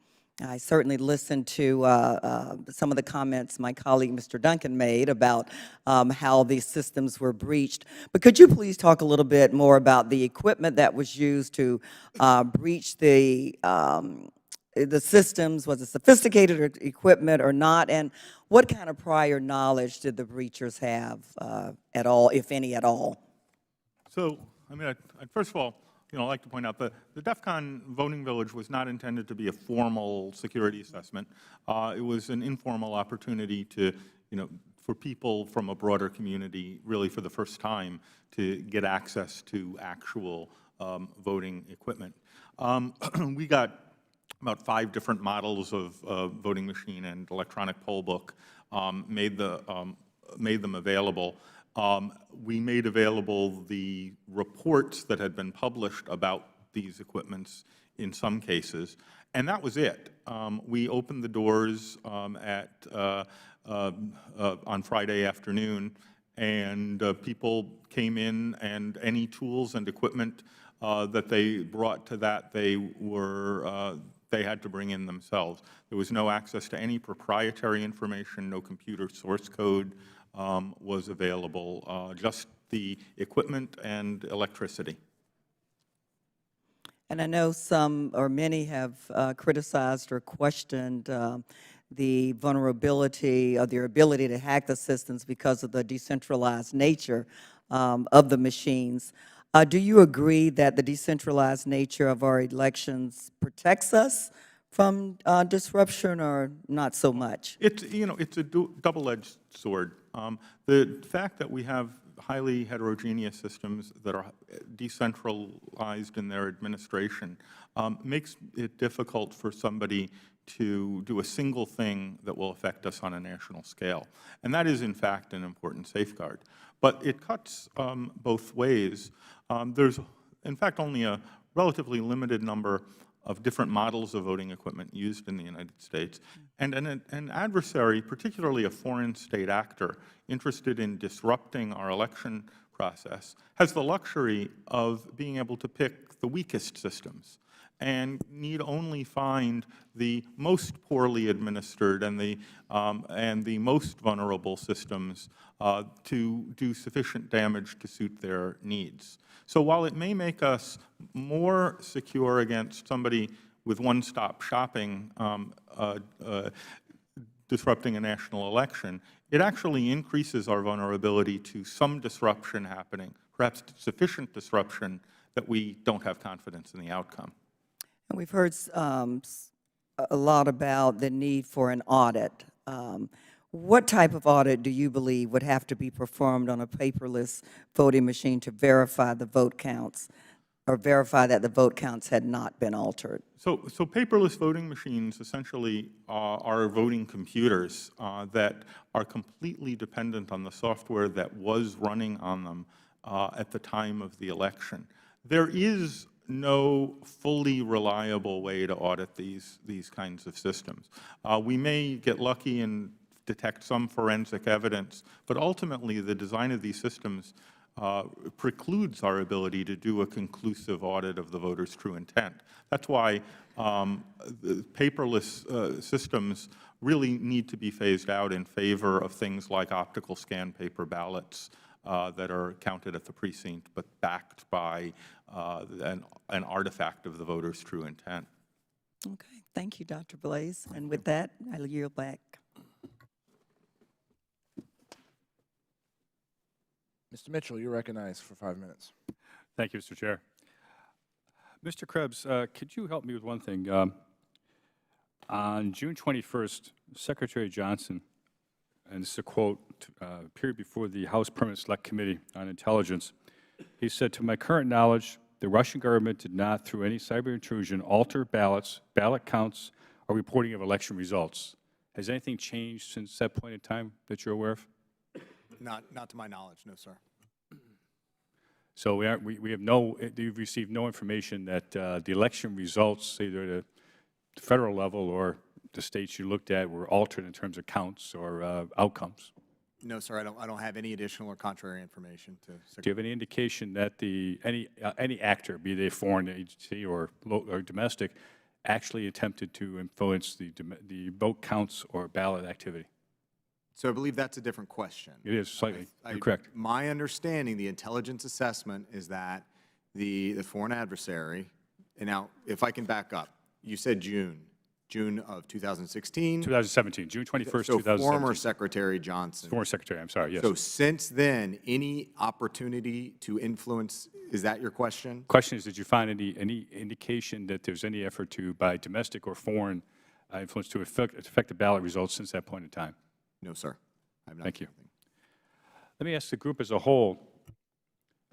certainly listened to some of the comments my colleague, Mr. Duncan, made about how these systems were breached. But could you please talk a little bit more about the equipment that was used to breach the systems? Was it sophisticated equipment or not? And what kind of prior knowledge did the breachers have at all, if any at all? So, I mean, first of all, I'd like to point out that the DEF CON voting village was not intended to be a formal security assessment. It was an informal opportunity to, for people from a broader community, really for the first time, to get access to actual voting equipment. We got about 5 different models of voting machine and electronic poll book, made them available. We made available the reports that had been published about these equipments in some cases, and that was it. We opened the doors on Friday afternoon, and people came in, and any tools and equipment that they brought to that, they had to bring in themselves. There was no access to any proprietary information, no computer source code was available, just the equipment and electricity. And I know some or many have criticized or questioned the vulnerability or their ability to hack the systems because of the decentralized nature of the machines. Do you agree that the decentralized nature of our elections protects us from disruption, or not so much? It's a double-edged sword. The fact that we have highly heterogeneous systems that are decentralized in their administration makes it difficult for somebody to do a single thing that will affect us on a national scale. And that is, in fact, an important safeguard. But it cuts both ways. There's, in fact, only a relatively limited number of different models of voting equipment used in the United States. And an adversary, particularly a foreign state actor interested in disrupting our election process, has the luxury of being able to pick the weakest systems and need only find the most poorly administered and the most vulnerable systems to do sufficient damage to suit their needs. So while it may make us more secure against somebody with one-stop shopping disrupting a national election, it actually increases our vulnerability to some disruption happening, perhaps sufficient disruption that we don't have confidence in the outcome. And we've heard a lot about the need for an audit. What type of audit do you believe would have to be performed on a paperless voting machine to verify the vote counts, or verify that the vote counts had not been altered? So paperless voting machines essentially are voting computers that are completely dependent on the software that was running on them at the time of the election. There is no fully reliable way to audit these kinds of systems. We may get lucky and detect some forensic evidence, but ultimately the design of these systems precludes our ability to do a conclusive audit of the voter's true intent. That's why the paperless systems really need to be phased out in favor of things like optical scan paper ballots that are counted at the precinct, but backed by an artifact of the voter's true intent. Okay, thank you, Dr. Blaze. And with that, I'll yield back. Mr. Mitchell, you're recognized for 5 minutes. Thank you, Mr. Chair. Mr. Krebs, could you help me with one thing? On June 21st, Secretary Johnson, and this is a quote, appeared before the House Permanent Select Committee on Intelligence. He said, "To my current knowledge, the Russian government did not, through any cyber intrusion, alter ballots, ballot counts, or reporting of election results." Has anything changed since that point in time that you're aware of? Not to my knowledge, no, sir. So we have you've received no information that the election results, either at the federal level or the states you looked at, were altered in terms of counts or outcomes? No, sir, I don't have any additional or contrary information to. Do you have any indication that any actor, be they a foreign agency or domestic, actually attempted to influence the vote counts or ballot activity? So I believe that's a different question. It is slightly. You're correct. My understanding, the intelligence assessment is that the foreign adversary, and now, if I can back up, you said June of 2016? 2017, June 21st, So 2017. former Secretary Johnson. Former Secretary, I'm sorry, yes. So since then, any opportunity to influence, is that your question? Question is, did you find any indication that there's any effort to, by domestic or foreign influence, to affect the ballot results since that point in time? No, sir. I've not Thank you. seen anything. Let me ask the group as a whole.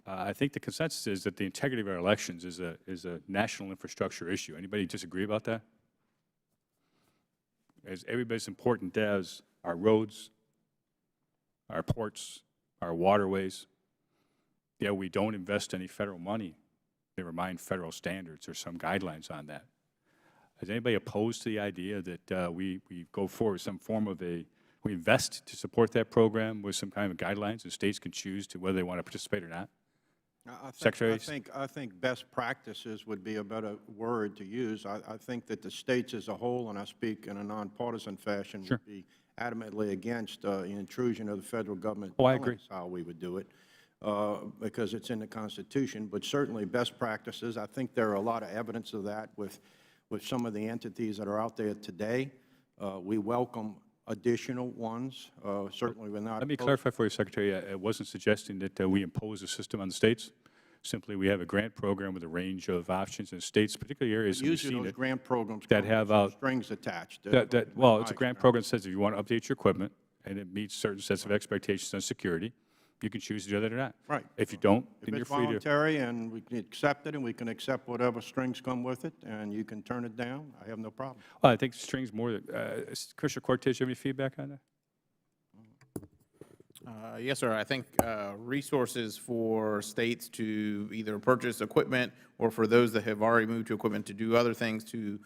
I think the consensus is that the integrity of our elections is a national infrastructure issue. Anybody disagree about that? As everybody as important as our roads, our ports, our waterways. Yeah, we don't invest any federal money. Never mind federal standards or some guidelines on that. Is anybody opposed to the idea that we go forward with some form of we invest to support that program with some kind of guidelines, and states can choose to whether they want to participate or not? I think best practices would be a better word to use. I think that the states as a whole, and I speak in a nonpartisan fashion, Sure. would be adamantly against intrusion of the federal government. Oh, I agree. That's how we would do it, because it's in the Constitution. But certainly best practices, I think there are a lot of evidence of that with some of the entities that are out there today. We welcome additional ones. Certainly we're not. Let me clarify for you, Secretary. I wasn't suggesting that we impose a system on the states. Simply, we have a grant program with a range of options in states, particularly areas that we've Usually seen those it, grant programs that come have with some strings attached. well, it's a grant program that says if you want to update your equipment and it meets certain sets of expectations on security, you can choose to do that or not. Right. If you don't, If then you're it's free to. voluntary and we can accept it, and we can accept whatever strings come with it, and you can turn it down, I have no problem. Well, I think strings more. Commissioner Cortez, you have any feedback on that? Yes, sir. I think resources for states to either purchase equipment or for those that have already moved to equipment to do other things to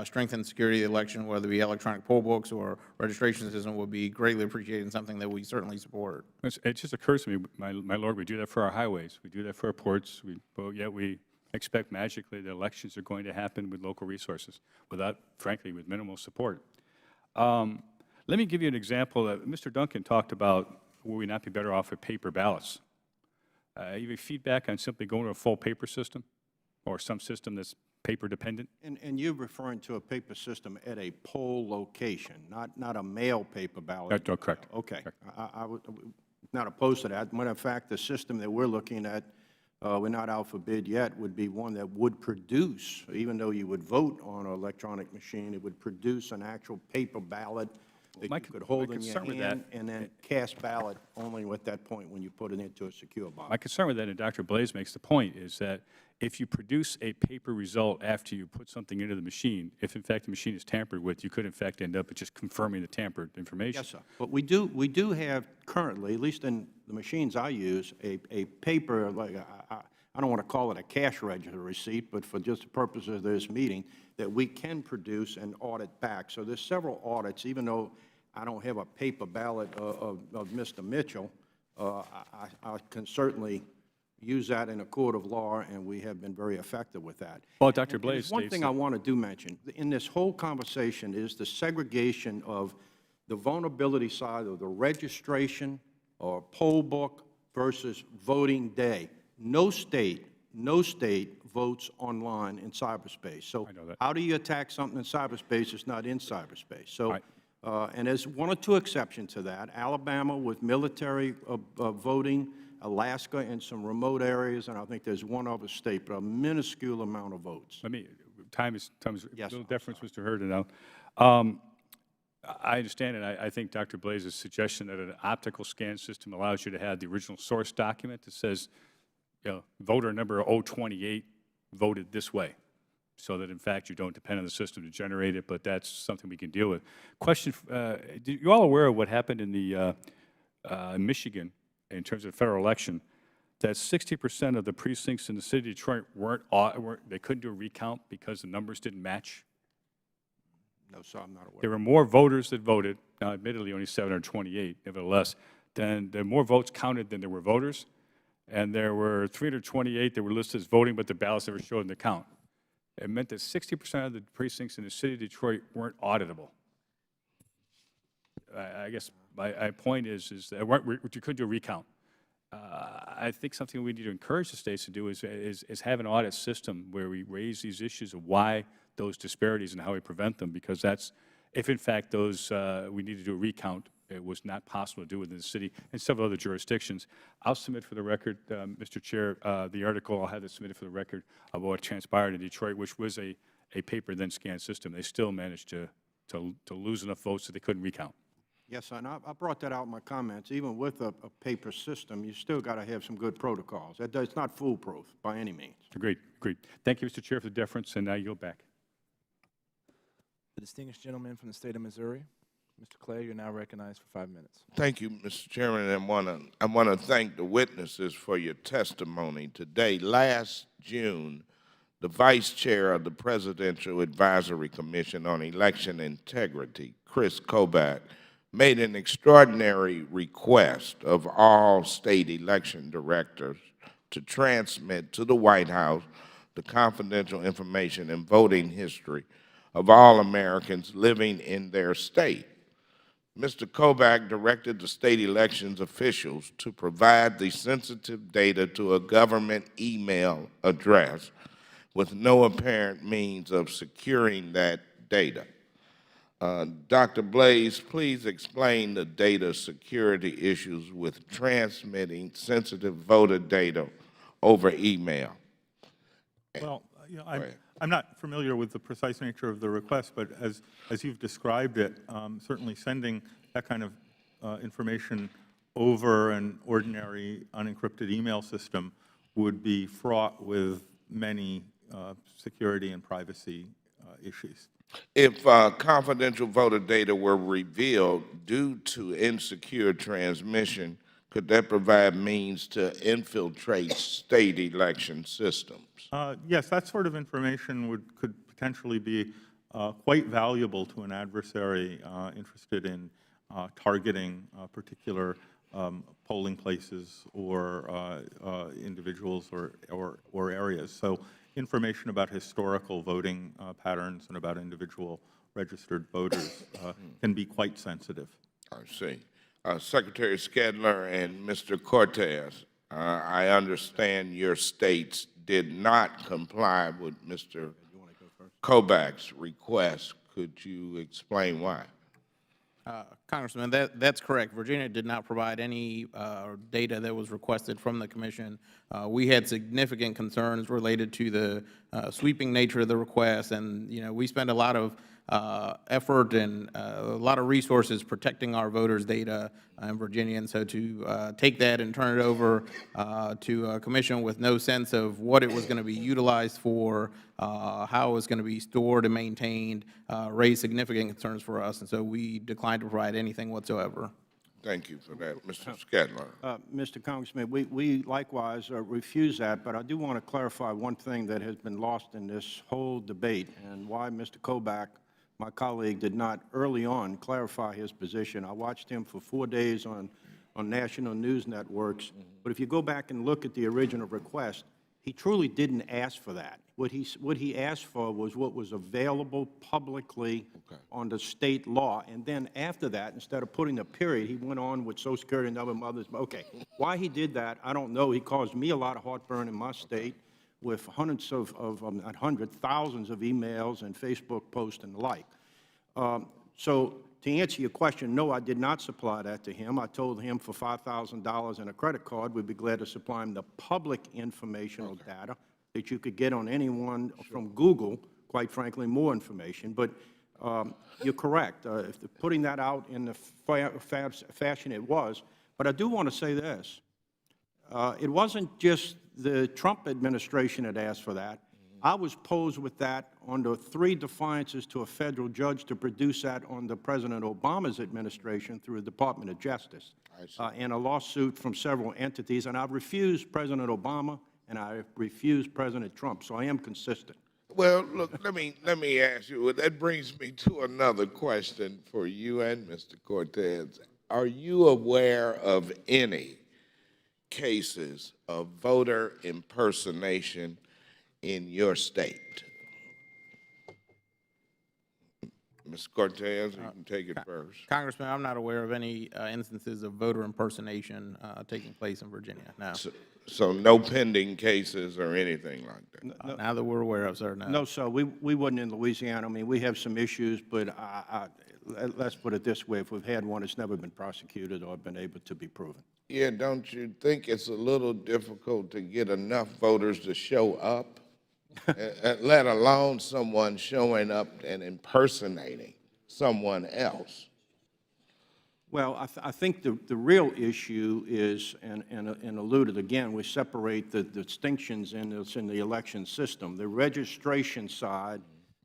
strengthen security of the election, whether it be electronic poll books or registration system, would be greatly appreciated and something that we certainly support. It just occurs to me, my lord, we do that for our highways. We do that for our ports. Yet we expect magically that elections are going to happen with local resources without, frankly, with minimal support. Let me give you an example that Mr. Duncan talked about. Will we not be better off with paper ballots? Even feedback on simply going to a full paper system or some system that's paper dependent? And you're referring to a paper system at a poll location, not a mail paper ballot? No, correct. Okay. Correct. I would not opposed to that. Matter of fact, the system that we're looking at, we're not out for bid yet, would be one that would produce, even though you would vote on an electronic machine, it would produce an actual paper ballot that you could hold in your hand and then cast ballot only at that point when you put it into a secure box. My concern with that, and Dr. Blaze makes the point, is that if you produce a paper result after you put something into the machine, if in fact the machine is tampered with, you could in fact end up just confirming the tampered information. Yes, sir. But we do have currently, at least in the machines I use, a paper, like I don't want to call it a cash register receipt, but for just the purposes of this meeting, that we can produce and audit back. So there's several audits, even though I don't have a paper ballot of Mr. Mitchell, I can certainly use that in a court of law, and we have been very effective with that. Well, Dr. And Blaze there's one states thing that- I want to do mention. In this whole conversation is the segregation of the vulnerability side of the registration or poll book versus voting day. No state votes online in cyberspace. So I know that. how do you attack something in cyberspace that's not in cyberspace? So, Right. and there's one or two exceptions to that. Alabama with military voting, Alaska and some remote areas, and I think there's one other state, but a minuscule amount of votes. Time is Yes, little I'm deference, Mr. Hurd, now. I understand it. I think Dr. Blaze's suggestion that an optical scan system allows you to have the original source document that says, voter number 028 voted this way, so that in fact you don't depend on the system to generate it, but that's something we can deal with. Question, you all aware of what happened in the Michigan in terms of the federal election, that 60% of the precincts in the city of Detroit they couldn't do a recount because the numbers didn't match? No, sir, I'm not aware. There were more voters that voted, now admittedly only 728, nevertheless, then the more votes counted than there were voters, and there were 328 that were listed as voting, but the ballots never showed in the count. It meant that 60% of the precincts in the city of Detroit weren't auditable. I guess my point is that you couldn't do a recount. I think something we need to encourage the states to do is have an audit system where we raise these issues of why those disparities and how we prevent them, because that's, if in fact those, we need to do a recount, it was not possible to do within the city and several other jurisdictions. I'll submit for the record, Mr. Chair, the article, I'll have it submitted for the record of what transpired in Detroit, which was a paper then scan system. They still managed to lose enough votes that they couldn't recount. Yes, and I brought that out in my comments. Even with a paper system, you still got to have some good protocols. It's not foolproof by any means. Agreed, agreed. Thank you, Mr. Chair, for the deference, and I yield back. The distinguished gentleman from the state of Missouri, Mr. Clay, you're now recognized for 5 minutes. Thank you, Mr. Chairman, and I want to thank the witnesses for your testimony today. Last June, the Vice Chair of the Presidential Advisory Commission on Election Integrity, Chris Kobach, made an extraordinary request of all state election directors to transmit to the White House the confidential information and voting history of all Americans living in their state. Mr. Kobach directed the state elections officials to provide the sensitive data to a government email address with no apparent means of securing that data. Dr. Blaze, please explain the data security issues with transmitting sensitive voter data over email. Well, you know, I'm not familiar with the precise nature of the request, but as you've described it, certainly sending that kind of information over an ordinary unencrypted email system would be fraught with many security and privacy issues. If confidential voter data were revealed due to insecure transmission, could that provide means to infiltrate state election systems? Yes, that sort of information could potentially be quite valuable to an adversary interested in targeting particular polling places or individuals or areas. So information about historical voting patterns and about individual registered voters can be quite sensitive. I see. Secretary Skedler and Mr. Cortez, I understand your states did not comply with Mr. Kobach's request. Could you explain why? Congressman, that's correct. Virginia did not provide any data that was requested from the Commission. We had significant concerns related to the sweeping nature of the request, and we spent a lot of effort and a lot of resources protecting our voters' data in Virginia, and so to take that and turn it over to a commission with no sense of what it was going to be utilized for, how it was going to be stored and maintained, raised significant concerns for us, and so we declined to provide anything whatsoever. Thank you for that. Mr. Skedler. Mr. Congressman, we likewise refuse that, but I do want to clarify one thing that has been lost in this whole debate and why Mr. Kobach, my colleague, did not early on clarify his position. I watched him for 4 days on national news networks, but if you go back and look at the original request, he truly didn't ask for that. What he asked for was what was available publicly on the state law, and then after that, instead of putting a period, he went on with Social Security and other others. Okay, why he did that, I don't know. He caused me a lot of heartburn in my state with hundreds not hundreds, thousands of emails and Facebook posts and the like. So to answer your question, no, I did not supply that to him. I told him for $5,000 and a credit card, we'd be glad to supply him the public informational data that you could get on anyone from Google, quite frankly, more information. But you're correct. If putting that out in the fashion it was, but I do want to say this. It wasn't just the Trump administration that asked for that. I was posed with that under 3 defiances to a federal judge to produce that on the President Obama's administration through the Department of Justice, and a lawsuit from several entities. And I refused President Obama, and I refused President Trump. So I am consistent. Well, look, let me ask you. That brings me to another question for you and Mr. Cortez. are you aware of any cases of voter impersonation in your state? Ms. Cortez, you can take it first. Congressman, I'm not aware of any instances of voter impersonation taking place in Virginia, no. So no pending cases or anything like that? Now that we're aware of, sir, no. No, sir, we wasn't in Louisiana. I mean, we have some issues, but let's put it this way. If we've had one, it's never been prosecuted or been able to be proven. Yeah, don't you think it's a little difficult to get enough voters to show up, let alone someone showing up and impersonating someone else? Well, I think the real issue is, and alluded again, we separate the distinctions in the election system. The registration side,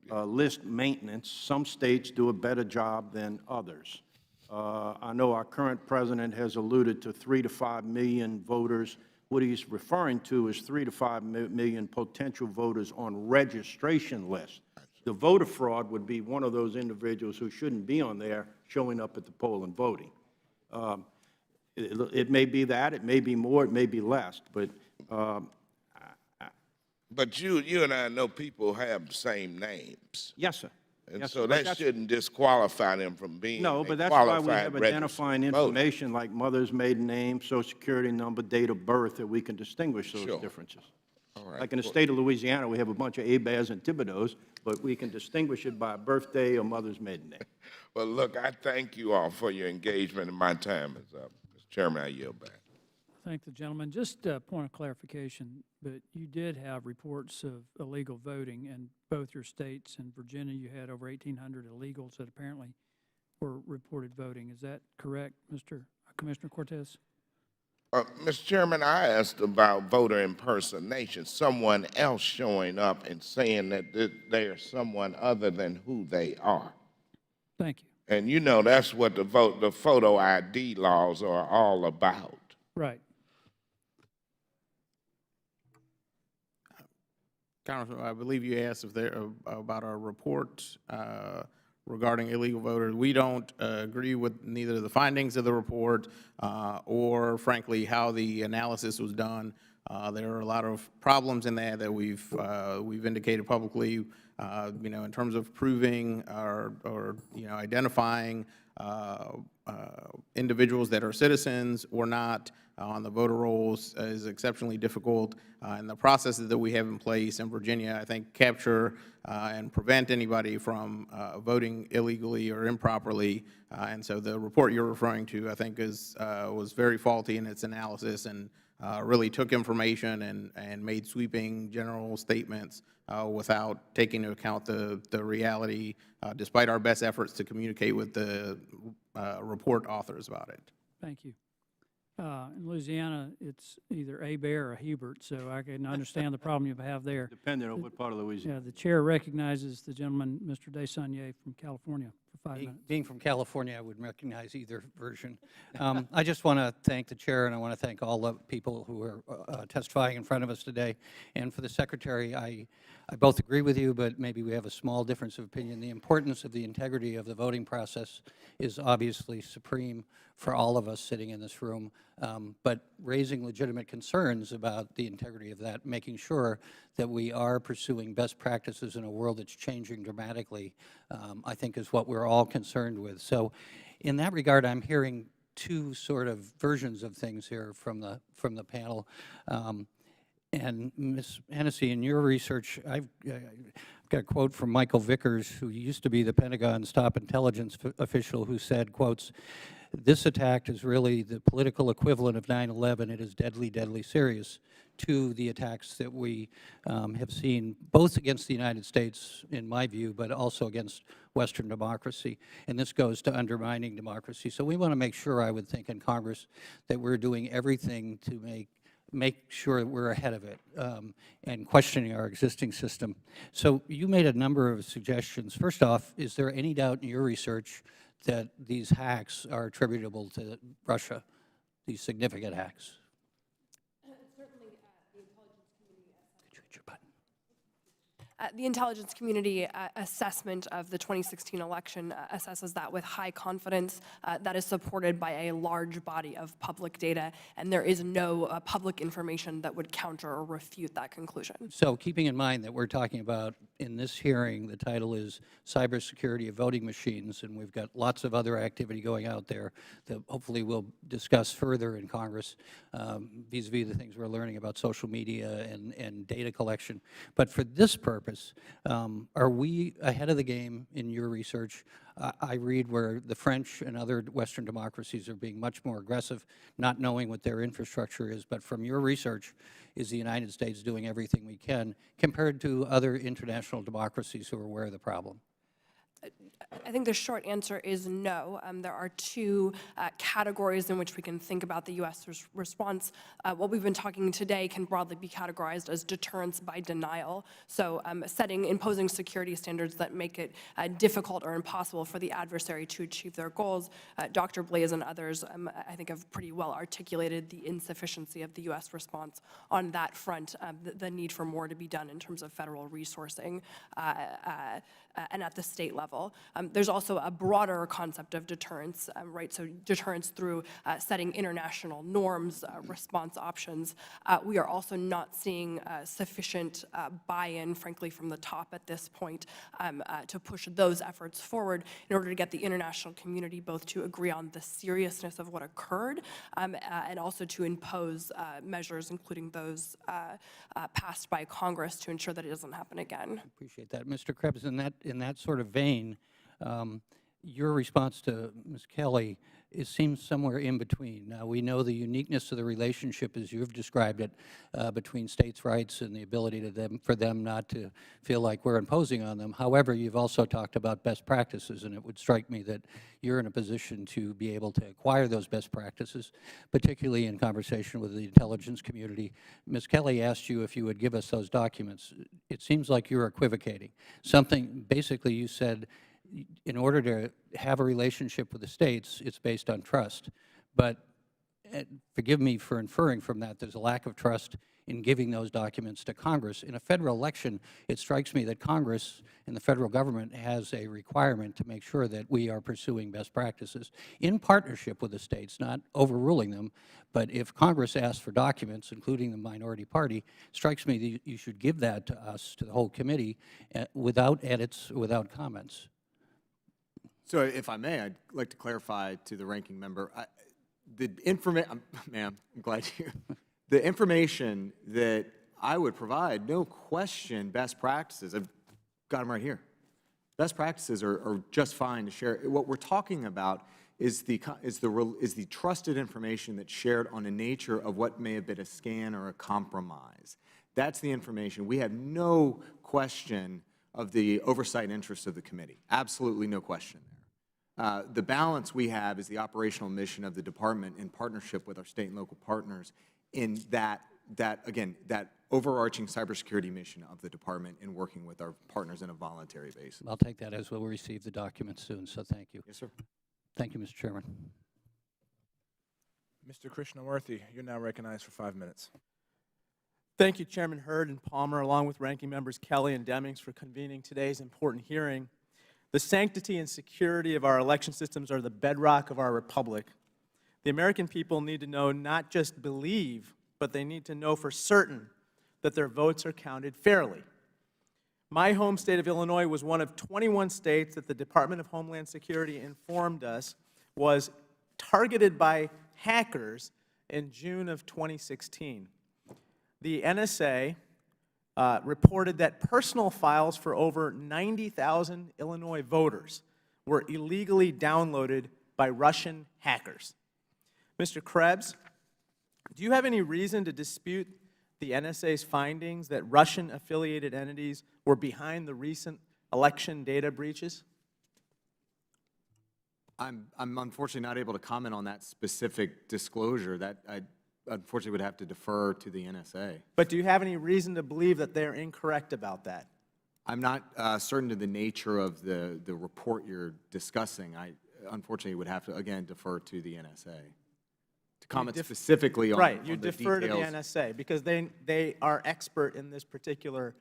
list maintenance, some states do a better job than others. I know our current president has alluded to 3 to 5 million voters. What he's referring to is 3 to 5 million potential voters on registration lists. The voter fraud would be one of those individuals who shouldn't be on there showing up at the poll and voting. It may be that, it may be more, it may be less, but you and I know people have the same names. yes, sir. And Yes, so sir. But that shouldn't disqualify them from being No, a but that's why we qualified have registered identifying voter. information like mother's maiden name, social security number, date of birth, that we can distinguish those Sure. differences. All right. Like in the state of Louisiana, we have a bunch of Abaz and Thibodeaux, but we can distinguish it by birthday or mother's maiden name. Well, look, I thank you all for your engagement, and my time is up. Mr. Chairman, I yield back. Thank the gentleman. Just a point of clarification, but you did have reports of illegal voting in both your states. In Virginia, you had over 1,800 illegals that apparently were reported voting. Is that correct, Commissioner Cortez? Mr. Chairman, I asked about voter impersonation, someone else showing up and saying that they are someone other than who they are. Thank you. And you know that's what the photo ID laws are all about. Right. Congressman, I believe you asked if there about our report regarding illegal voters. We don't agree with neither the findings of the report or, frankly, how the analysis was done. There are a lot of problems in that we've indicated publicly. In terms of proving or identifying individuals that are citizens or not on the voter rolls is exceptionally difficult. And the processes that we have in place in Virginia, I think, capture and prevent anybody from voting illegally or improperly. And so the report you're referring to, I think, was very faulty in its analysis and really took information and made sweeping general statements without taking into account the reality, despite our best efforts to communicate with the report authors about it. Thank you. In Louisiana, it's either a Bear or a Hebert, so I can understand the problem you have there. Depending on what part of Louisiana. Yeah, the chair recognizes the gentleman, Mr. Desaunier from California, for 5 minutes. Being from California, I would recognize either version. I just want to thank the chair, and I want to thank all the people who are testifying in front of us today. And for the secretary, I both agree with you, but maybe we have a small difference of opinion. The importance of the integrity of the voting process is obviously supreme for all of us sitting in this room, but raising legitimate concerns about the integrity of that, making sure that we are pursuing best practices in a world that's changing dramatically, I think is what we're all concerned with. So in that regard, I'm hearing two sort of versions of things here from the panel. And Ms. Hennessy, in your research, I've got a quote from Michael Vickers, who used to be the Pentagon's top intelligence official, who said, quotes, "This attack is really the political equivalent of 9/11. It is deadly, deadly serious," to the attacks that we have seen, both against the United States, in my view, but also against Western democracy. And this goes to undermining democracy. So we want to make sure, I would think, in Congress, that we're doing everything to make sure that we're ahead of it and questioning our existing system. So you made a number of suggestions. First off, is there any doubt in your research that these hacks are attributable to Russia, these significant hacks? Certainly, the intelligence community. Could you hit your button? The intelligence community assessment of the 2016 election assesses that with high confidence. That is supported by a large body of public data, and there is no public information that would counter or refute that conclusion. So keeping in mind that we're talking about, in this hearing, the title is Cybersecurity of Voting Machines, and we've got lots of other activity going out there that hopefully we'll discuss further in Congress, vis-a-vis the things we're learning about social media and data collection. But for this purpose, are we ahead of the game in your research? I read where the French and other Western democracies are being much more aggressive, not knowing what their infrastructure is. But from your research, is the United States doing everything we can compared to other international democracies who are aware of the problem? I think the short answer is no. There are two categories in which we can think about the U.S. response. What we've been talking today can broadly be categorized as deterrence by denial. So imposing security standards that make it difficult or impossible for the adversary to achieve their goals. Dr. Blaze and others, I think, have pretty well articulated the insufficiency of the U.S. response on that front, the need for more to be done in terms of federal resourcing and at the state level. There's also a broader concept of deterrence, right? So deterrence through setting international norms, response options. We are also not seeing sufficient buy-in, frankly, from the top at this point to push those efforts forward in order to get the international community both to agree on the seriousness of what occurred and also to impose measures, including those passed by Congress, to ensure that it doesn't happen again. Appreciate that. Mr. Krebs, in that sort of vein, your response to Ms. Kelly seems somewhere in between. Now, we know the uniqueness of the relationship, as you've described it, between states' rights and the ability for them not to feel like we're imposing on them. However, you've also talked about best practices, and it would strike me that you're in a position to be able to acquire those best practices, particularly in conversation with the intelligence community. Ms. Kelly asked you if you would give us those documents. It seems like you're equivocating. Basically, you said, in order to have a relationship with the states, it's based on trust. But forgive me for inferring from that, there's a lack of trust in giving those documents to Congress. In a federal election, it strikes me that Congress and the federal government has a requirement to make sure that we are pursuing best practices in partnership with the states, not overruling them. But if Congress asks for documents, including the minority party, strikes me that you should give that to us, to the whole committee, without edits, without comments. So if I may, I'd like to clarify to the ranking member, ma'am, I'm glad you, the information that I would provide, no question, best practices, I've got them right here. Best practices are just fine to share. What we're talking about is the trusted information that's shared on the nature of what may have been a scan or a compromise. That's the information. We have no question of the oversight interests of the committee. Absolutely no question there. The balance we have is the operational mission of the department in partnership with our state and local partners in that overarching cybersecurity mission of the department in working with our partners on a voluntary basis. I'll take that as we'll receive the documents soon, so thank you. Yes, sir. Thank you, Mr. Chairman. Mr. Krishnamurthy, you're now recognized for 5 minutes. Thank you, Chairman Hurd and Palmer, along with Ranking Members Kelly and Demings, for convening today's important hearing. The sanctity and security of our election systems are the bedrock of our republic. The American people need to know, not just believe, but they need to know for certain that their votes are counted fairly. My home state of Illinois was one of 21 states that the Department of Homeland Security informed us was targeted by hackers in June of 2016. The NSA reported that personal files for over 90,000 Illinois voters were illegally downloaded by Russian hackers. Mr. Krebs, do you have any reason to dispute the NSA's findings that Russian-affiliated entities were behind the recent election data breaches? I'm unfortunately not able to comment on that specific disclosure. That I unfortunately would have to defer to the NSA. But do you have any reason to believe that they're incorrect about that? I'm not certain of the nature of the report you're discussing. I unfortunately would have to, again, defer to the NSA to comment specifically on, right, on you the defer details. to the NSA because they are expert in this particular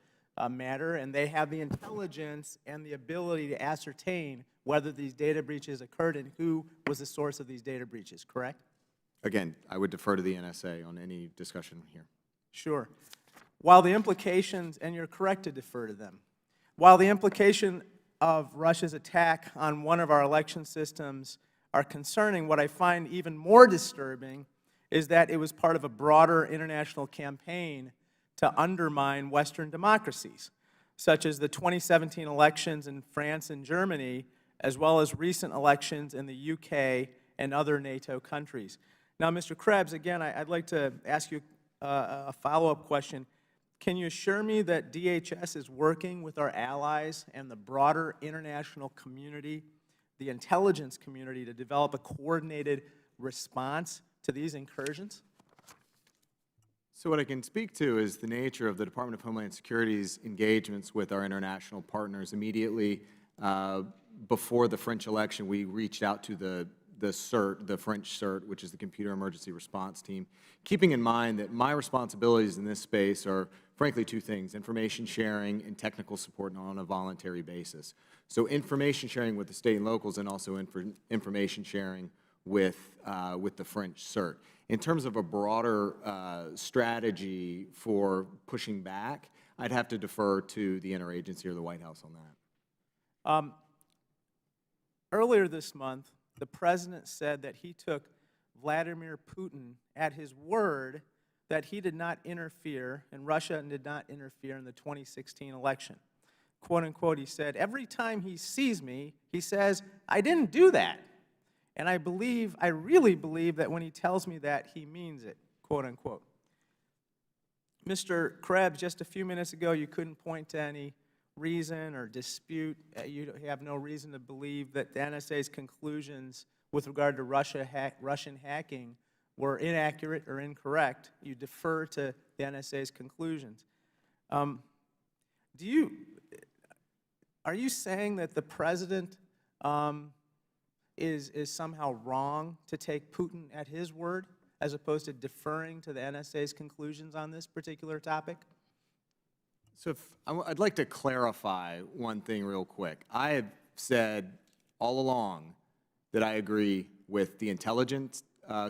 matter, and they have the intelligence and the ability to ascertain whether these data breaches occurred and who was the source of these data breaches, correct? Again, I would defer to the NSA on any discussion here. Sure. While the implications, and you're correct to defer to them, while the implication of Russia's attack on one of our election systems are concerning, what I find even more disturbing is that it was part of a broader international campaign to undermine Western democracies, such as the 2017 elections in France and Germany, as well as recent elections in the UK and other NATO countries. Now, Mr. Krebs, again, I'd like to ask you a follow-up question. Can you assure me that DHS is working with our allies and the broader international community, the intelligence community, to develop a coordinated response to these incursions? So what I can speak to is the nature of the Department of Homeland Security's engagements with our international partners. Immediately before the French election, we reached out to the CERT, the French CERT, which is the Computer Emergency Response Team, keeping in mind that my responsibilities in this space are, frankly, two things: information sharing and technical support on a voluntary basis. So information sharing with the state and locals, and also information sharing with the French CERT. In terms of a broader strategy for pushing back, I'd have to defer to the interagency or the White House on that. Earlier this month, the President said that he took Vladimir Putin at his word that he did not interfere, and Russia did not interfere in the 2016 election. Quote, unquote, he said, "Every time he sees me, he says, 'I didn't do that.' And I really believe that when he tells me that, he means it," quote, unquote. Mr. Krebs, just a few minutes ago, you couldn't point to any reason or dispute. You have no reason to believe that the NSA's conclusions with regard to Russian hacking were inaccurate or incorrect. You defer to the NSA's conclusions. Are you saying that the President is somehow wrong to take Putin at his word, as opposed to deferring to the NSA's conclusions on this particular topic? So I'd like to clarify one thing real quick. I have said all along that I agree with the intelligence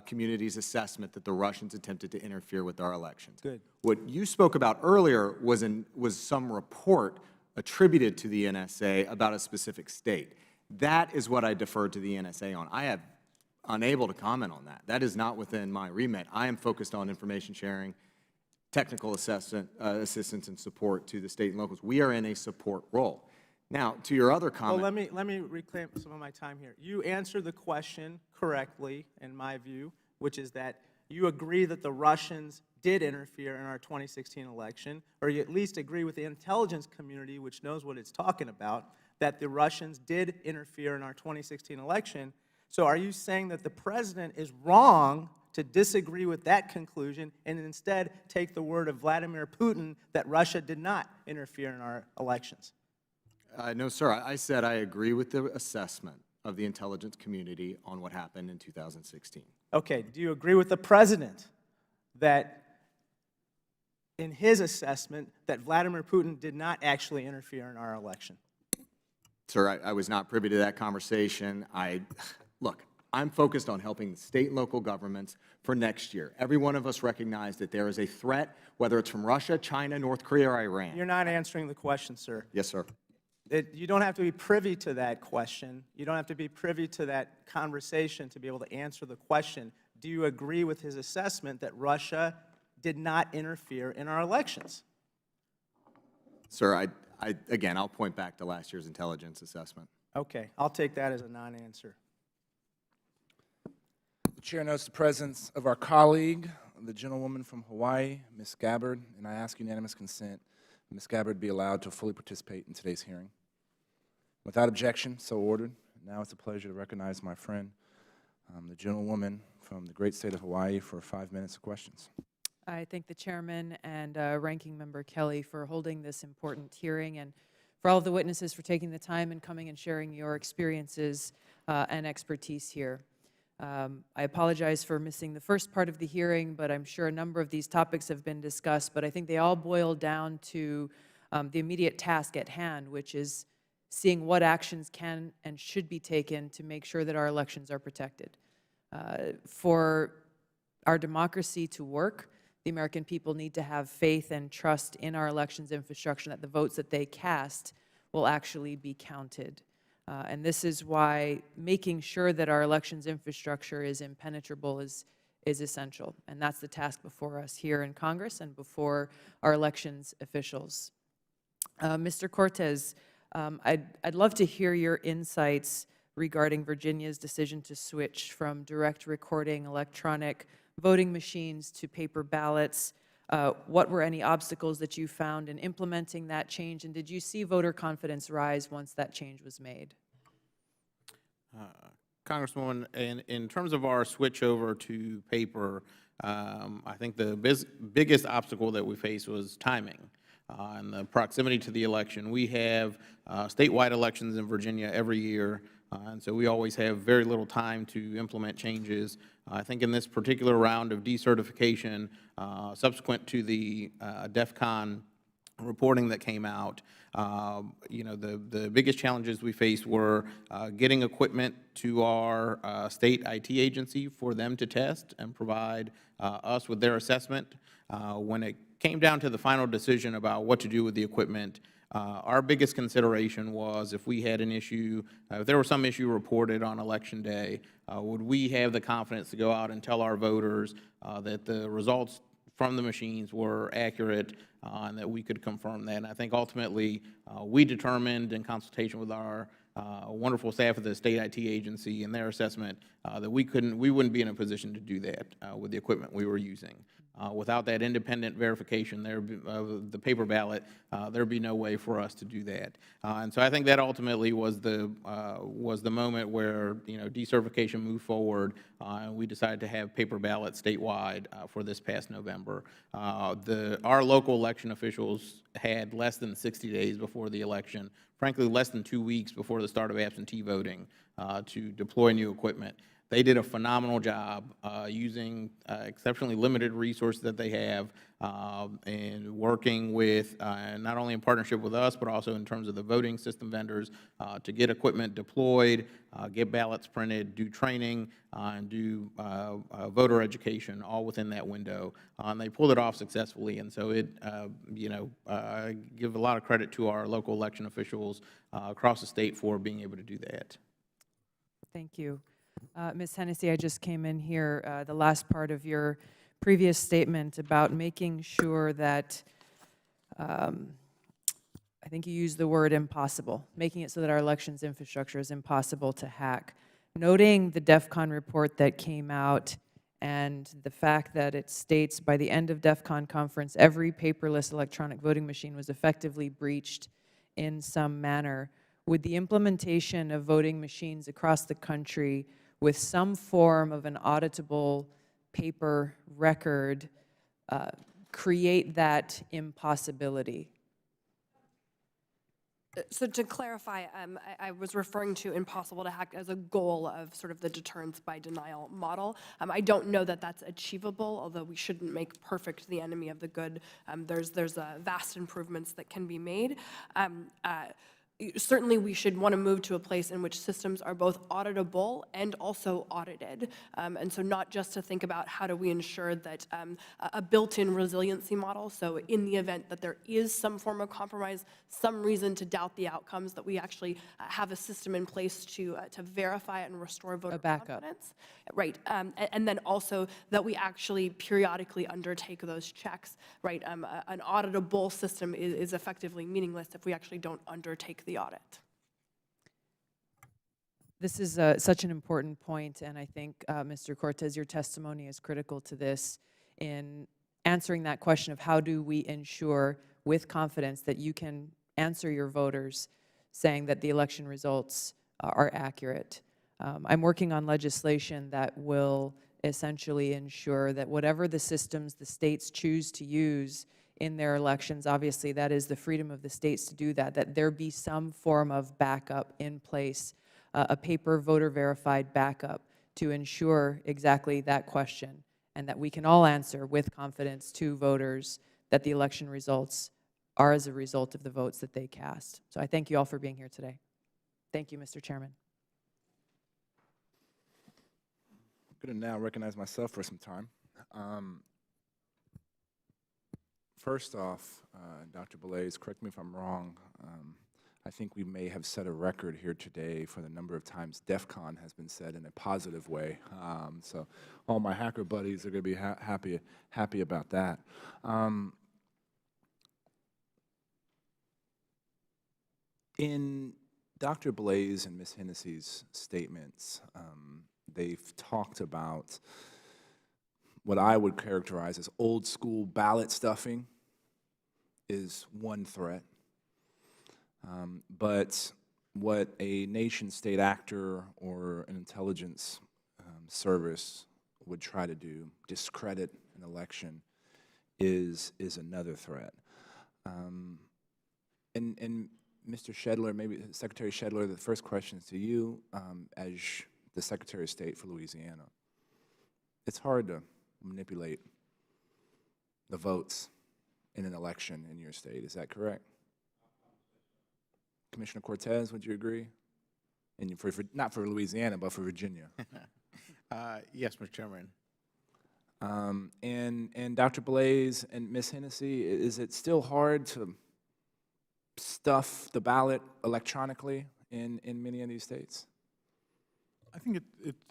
community's assessment that the Russians attempted to interfere with our elections. Good. What you spoke about earlier was some report attributed to the NSA about a specific state. That is what I deferred to the NSA on. I am unable to comment on that. That is not within my remit. I am focused on information sharing, technical assistance and support to the state and locals. We are in a support role. Now, to your other comment. Well, let me reclaim some of my time here. You answered the question correctly, in my view, which is that you agree that the Russians did interfere in our 2016 election, or you at least agree with the intelligence community, which knows what it's talking about, that the Russians did interfere in our 2016 election. So are you saying that the President is wrong to disagree with that conclusion and instead take the word of Vladimir Putin that Russia did not interfere in our elections? No, sir. I said I agree with the assessment of the intelligence community on what happened in 2016. Okay. Do you agree with the President that in his assessment that Vladimir Putin did not actually interfere in our election? Sir, I was not privy to that conversation. Look, I'm focused on helping the state and local governments for next year. Every one of us recognize that there is a threat, whether it's from Russia, China, North Korea, or Iran. You're not answering the question, sir. Yes, sir. You don't have to be privy to that question. You don't have to be privy to that conversation to be able to answer the question. Do you agree with his assessment that Russia did not interfere in our elections? Sir, again, I'll point back to last year's intelligence assessment. Okay. I'll take that as a non-answer. The Chair notes the presence of our colleague, the gentlewoman from Hawaii, Ms. Gabbard, and I ask unanimous consent that Ms. Gabbard be allowed to fully participate in today's hearing. Without objection, so ordered. Now it's a pleasure to recognize my friend, the gentlewoman from the great state of Hawaii, for 5 minutes of questions. I thank the Chairman and Ranking Member Kelly for holding this important hearing, and for all of the witnesses for taking the time and coming and sharing your experiences and expertise here. I apologize for missing the first part of the hearing, but I'm sure a number of these topics have been discussed, but I think they all boil down to the immediate task at hand, which is seeing what actions can and should be taken to make sure that our elections are protected. For our democracy to work, the American people need to have faith and trust in our elections infrastructure, that the votes that they cast will actually be counted. And this is why making sure that our elections infrastructure is impenetrable is essential. And that's the task before us here in Congress and before our elections officials. Mr. Cortez, I'd love to hear your insights regarding Virginia's decision to switch from direct recording electronic voting machines to paper ballots. What were any obstacles that you found in implementing that change, and did you see voter confidence rise once that change was made? Congresswoman, in terms of our switch over to paper, I think the biggest obstacle that we faced was timing and the proximity to the election. We have statewide elections in Virginia every year, and so we always have very little time to implement changes. I think in this particular round of decertification, subsequent to the DEF CON reporting that came out, you know, the biggest challenges we faced were getting equipment to our state IT agency for them to test and provide us with their assessment. When it came down to the final decision about what to do with the equipment, our biggest consideration was if we had an issue, if there was some issue reported on Election Day, would we have the confidence to go out and tell our voters that the results from the machines were accurate and that we could confirm that. And I think ultimately we determined in consultation with our wonderful staff at the state IT agency and their assessment that we wouldn't be in a position to do that with the equipment we were using. Without that independent verification the paper ballot, there'd be no way for us to do that. And so I think that ultimately was the moment where, you know, decertification moved forward, and we decided to have paper ballots statewide for this past November. Our local election officials had less than 60 days before the election, frankly less than 2 weeks before the start of absentee voting, to deploy new equipment. They did a phenomenal job using exceptionally limited resources that they have and working with, not only in partnership with us, but also in terms of the voting system vendors to get equipment deployed, get ballots printed, do training, and do voter education all within that window. And they pulled it off successfully. And so it, you know, I give a lot of credit to our local election officials across the state for being able to do that. Thank you. Ms. Hennessy, I just came in here, the last part of your previous statement about making sure that, I think you used the word impossible, making it so that our elections infrastructure is impossible to hack. Noting the DEF CON report that came out and the fact that it states by the end of DEF CON conference, every paperless electronic voting machine was effectively breached in some manner, would the implementation of voting machines across the country with some form of an auditable paper record create that impossibility? So to clarify, I was referring to impossible to hack as a goal of sort of the deterrence by denial model. I don't know that that's achievable, although we shouldn't make perfect the enemy of the good. There's vast improvements that can be made. Certainly, we should want to move to a place in which systems are both auditable and also audited. And so not just to think about how do we ensure that a built-in resiliency model, so in the event that there is some form of compromise, some reason to doubt the outcomes, that we actually have a system in place to verify and restore voter confidence. Right, and then also that we actually periodically undertake those checks, right? An auditable system is effectively meaningless if we actually don't undertake the audit. This is such an important point, and I think, Mr. Cortez, your testimony is critical to this in answering that question of how do we ensure with confidence that you can answer your voters saying that the election results are accurate. I'm working on legislation that will essentially ensure that whatever the systems the states choose to use in their elections, obviously that is the freedom of the states to do that, that there be some form of backup in place, a paper voter verified backup to ensure exactly that question, and that we can all answer with confidence to voters that the election results are as a result of the votes that they cast. So I thank you all for being here today. Thank you, Mr. Chairman. I'm going to now recognize myself for some time. First off, Dr. Belaise, correct me if I'm wrong, I think we may have set a record here today for the number of times DEF CON has been said in a positive way. So all my hacker buddies are going to be happy about that. In Dr. Belaise and Ms. Hennessy's statements, they've talked about what I would characterize as old school ballot stuffing is one threat. But what a nation-state actor or an intelligence service would try to do, discredit an election, is another threat. And Mr. Shedler, maybe Secretary Shedler, the first question is to you as the Secretary of State for Louisiana. It's hard to manipulate the votes in an election in your state. Is that correct? Commissioner Cortez, would you agree? And not for Louisiana, but for Virginia. Yes, Mr. Chairman. And Dr. Belaise and Ms. Hennessy, is it still hard to stuff the ballot electronically in many of these states? I think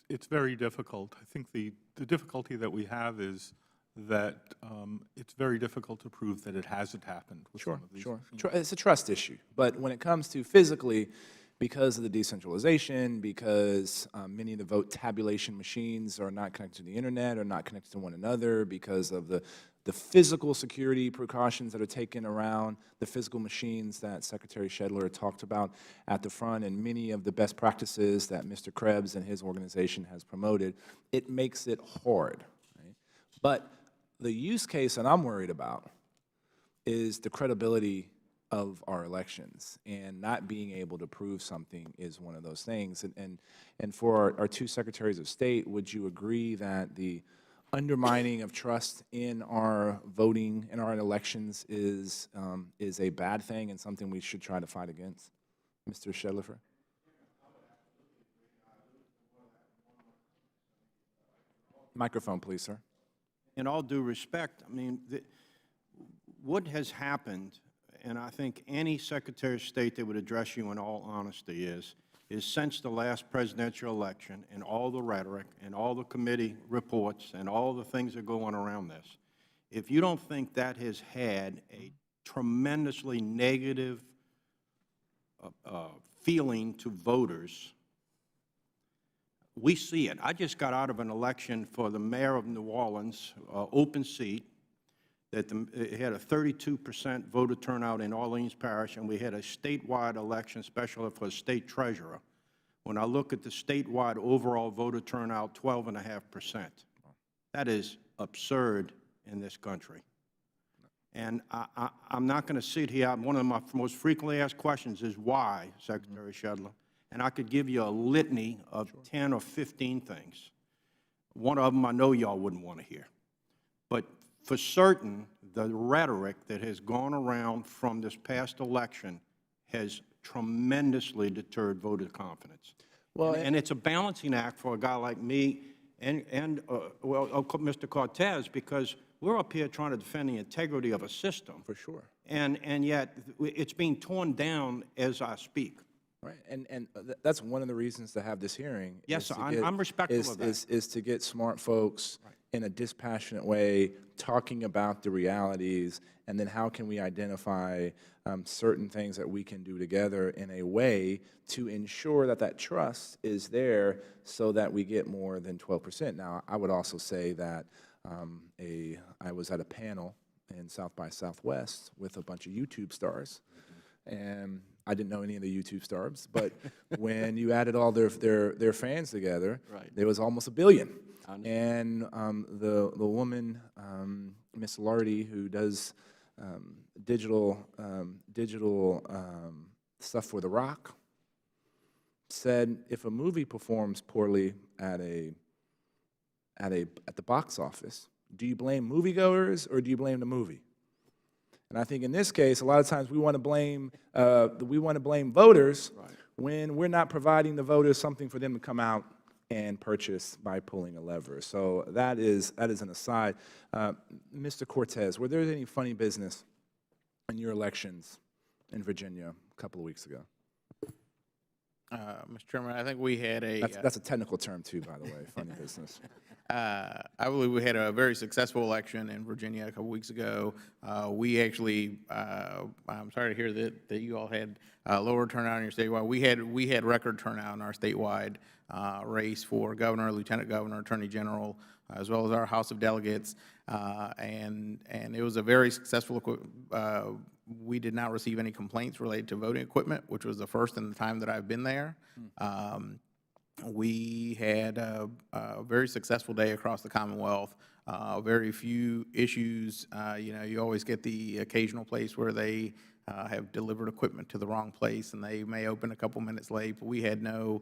it's very difficult. I think the difficulty that we have is that it's very difficult to prove that it hasn't happened with some of these machines. It's a trust issue. But when it comes to physically, because of the decentralization, because many of the vote tabulation machines are not connected to the internet, or not connected to one another, because of the physical security precautions that are taken around the physical machines that Secretary Shedler talked about at the front, and many of the best practices that Mr. Krebs and his organization has promoted, it makes it hard. Right? But the use case that I'm worried about is the credibility of our elections, and not being able to prove something is one of those things. And for our two Secretaries of State, would you agree that the undermining of trust in our voting, in our elections, is a bad thing and something we should try to fight against? Mr. Shedler? Microphone, please, sir. In all due respect, I mean, what has happened, and I think any Secretary of State that would address you in all honesty is since the last presidential election and all the rhetoric and all the committee reports and all the things that go on around this, if you don't think that has had a tremendously negative feeling to voters, we see it. I just got out of an election for the mayor of New Orleans, open seat, that it had a 32% voter turnout in Orleans Parish, and we had a statewide election special for a state treasurer. When I look at the statewide overall voter turnout, 12.5%. That is absurd in this country. And I'm not going to sit here. One of my most frequently asked questions is why, Secretary Shedler? And I could give you a litany of 10 or 15 things. One of them I know y'all wouldn't want to hear. But for certain, the rhetoric that has gone around from this past election has tremendously deterred voter confidence. Well, and it's a balancing act for a guy like me and Mr. Cortez, because we're up here trying to defend the integrity of a system. For sure. And yet it's being torn down as I speak. Right, and that's one of the reasons to have this hearing. Yes, I'm respectful of that. Is to get smart folks in a dispassionate way talking about the realities, and then how can we identify certain things that we can do together in a way to ensure that that trust is there so that we get more than 12%. Now, I would also say that I was at a panel in South by Southwest with a bunch of YouTube stars, and I didn't know any of the YouTube stars, but when you added all their fans together, there was almost 1 billion. And the woman, Miss Lardy, who does digital stuff for The Rock, said if a movie performs poorly at the box office, do you blame moviegoers or do you blame the movie? And I think in this case, a lot of times we want to blame voters when we're not providing the voters something for them to come out and purchase by pulling a lever. So that is an aside. Mr. Cortez, were there any funny business in your elections in Virginia a couple of weeks ago? Mr. Chairman, I think we had a... That's a technical term too, by the way, funny business. I believe we had a very successful election in Virginia a couple weeks ago. We actually, I'm sorry to hear that you all had lower turnout in your statewide. We had record turnout in our statewide race for governor, lieutenant governor, attorney general, as well as our House of Delegates, and it was a very successful. We did not receive any complaints related to voting equipment, which was the first in the time that I've been there. We had a very successful day across the Commonwealth. Very few issues. You always get the occasional place where they have delivered equipment to the wrong place and they may open a couple minutes late, but we had no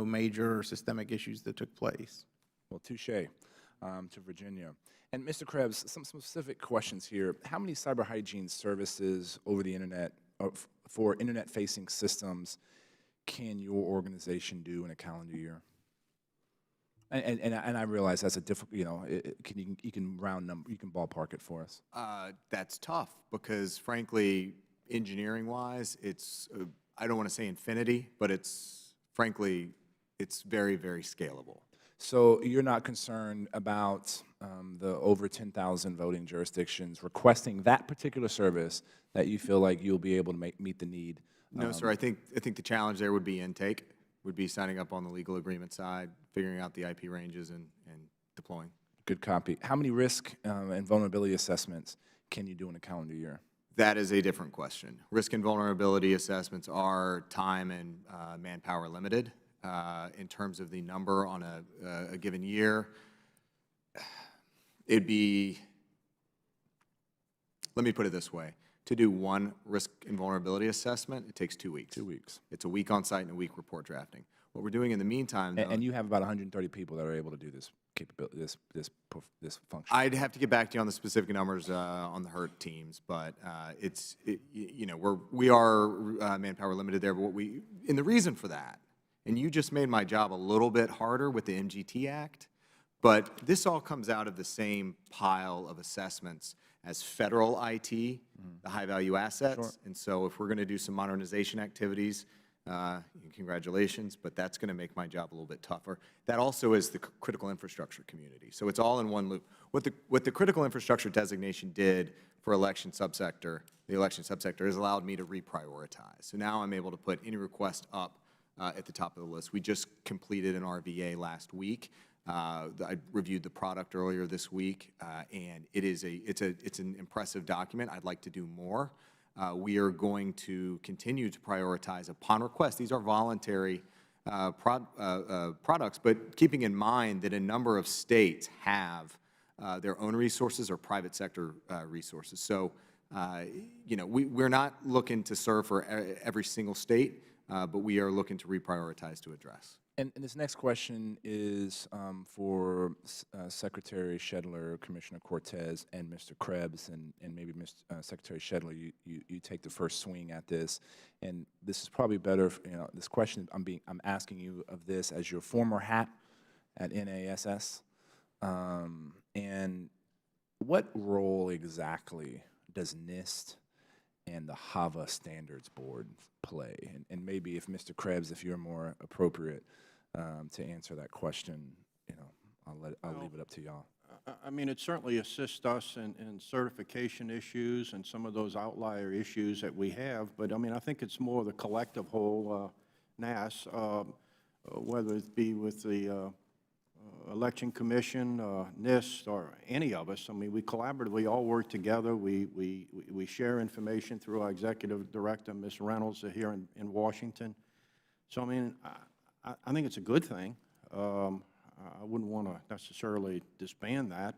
major systemic issues that took place. Well, touche to Virginia. And Mr. Krebs, some specific questions here. How many cyber hygiene services over the internet, or for internet-facing systems, can your organization do in a calendar year? And I realize that's a difficult, you can round number, you can ballpark it for us. That's tough because, frankly, engineering-wise, it's, I don't want to say infinity, but frankly, it's very, very scalable. So you're not concerned about the over 10,000 voting jurisdictions requesting that particular service that you feel like you'll be able to meet the need? No, sir. I think the challenge there would be intake, would be signing up on the legal agreement side, figuring out the IP ranges, and deploying. Good copy. How many risk and vulnerability assessments can you do in a calendar year? That is a different question. Risk and vulnerability assessments are time and manpower limited. In terms of the number on a given year, it'd be, let me put it this way. To do one risk and vulnerability assessment, it takes 2 weeks. 2 weeks. It's a week on site and a week report drafting. What we're doing in the meantime, though, and you have about 130 people that are able to do this capability, this function. I'd have to get back to you on the specific numbers on the HERT teams, but we are manpower limited there. But and the reason for that, and you just made my job a little bit harder with the MGT Act, but this all comes out of the same pile of assessments as federal IT, the high-value assets. Sure. And so if we're going to do some modernization activities, congratulations, but that's going to make my job a little bit tougher. That also is the critical infrastructure community. So it's all in one loop. What the critical infrastructure designation did for the election subsector has allowed me to reprioritize. So now I'm able to put any request up at the top of the list. We just completed an RVA last week. I reviewed the product earlier this week, and it's an impressive document. I'd like to do more. We are going to continue to prioritize upon request. These are voluntary products, but keeping in mind that a number of states have their own resources or private sector resources. So, we're not looking to serve for every single state, but we are looking to reprioritize to address. And this next question is for Secretary Shedler, Commissioner Cortez, and Mr. Krebs, and maybe Mr. Secretary Shedler, you take the first swing at this. And this is probably better, this question, I'm asking you of this as your former hat at NASS. And what role exactly does Nist and the HAVA Standards Board play? And maybe if Mr. Krebs, if you're more appropriate to answer that question, I'll leave it up to y'all. I mean, it certainly assists us in certification issues and some of those outlier issues that we have, but I mean, I think it's more the collective whole NAS, whether it be with the Election Commission, Nist, or any of us. I mean, we collaboratively all work together. We share information through our executive director, Ms. Reynolds, here in Washington. So, I mean, I think it's a good thing. I wouldn't want to necessarily disband that,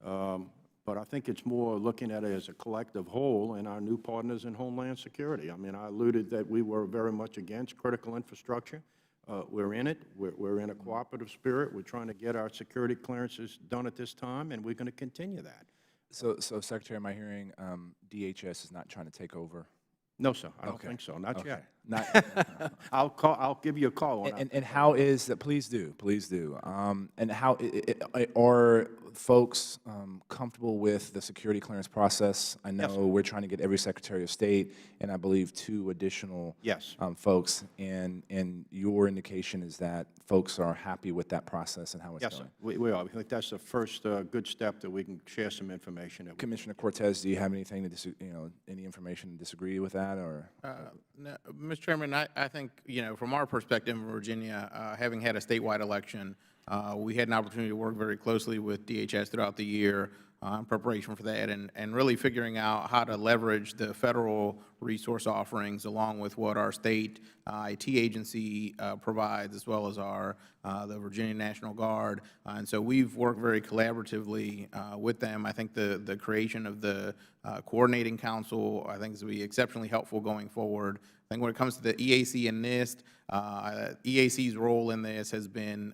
but I think it's more looking at it as a collective whole and our new partners in Homeland Security. I mean, I alluded that we were very much against critical infrastructure. We're in it. We're in a cooperative spirit. We're trying to get our security clearances done at this time, and we're going to continue that. So Secretary, am I hearing DHS is not trying to take over? No, sir, I don't Okay. think so, not Okay. yet. Not, I'll give you a call on that. and how is that? Please do, please do. And how are folks comfortable with the security clearance process? I know Yes. we're trying to get every Secretary of State, and I believe 2 additional Yes. folks. And your indication is that folks are happy with that process and how it's Yes, sir, going. we are. We think that's the first good step that we can share some information. That we- Commissioner Cortez, do you have anything to any information to disagree with that, or? No, Mr. Chairman, I think, from our perspective in Virginia, having had a statewide election, we had an opportunity to work very closely with DHS throughout the year in preparation for that, and really figuring out how to leverage the federal resource offerings along with what our state IT agency provides, as well as the Virginia National Guard. And so we've worked very collaboratively with them. I think the creation of the coordinating council, I think, is going to be exceptionally helpful going forward. I think when it comes to the EAC and Nist, EAC's role in this has been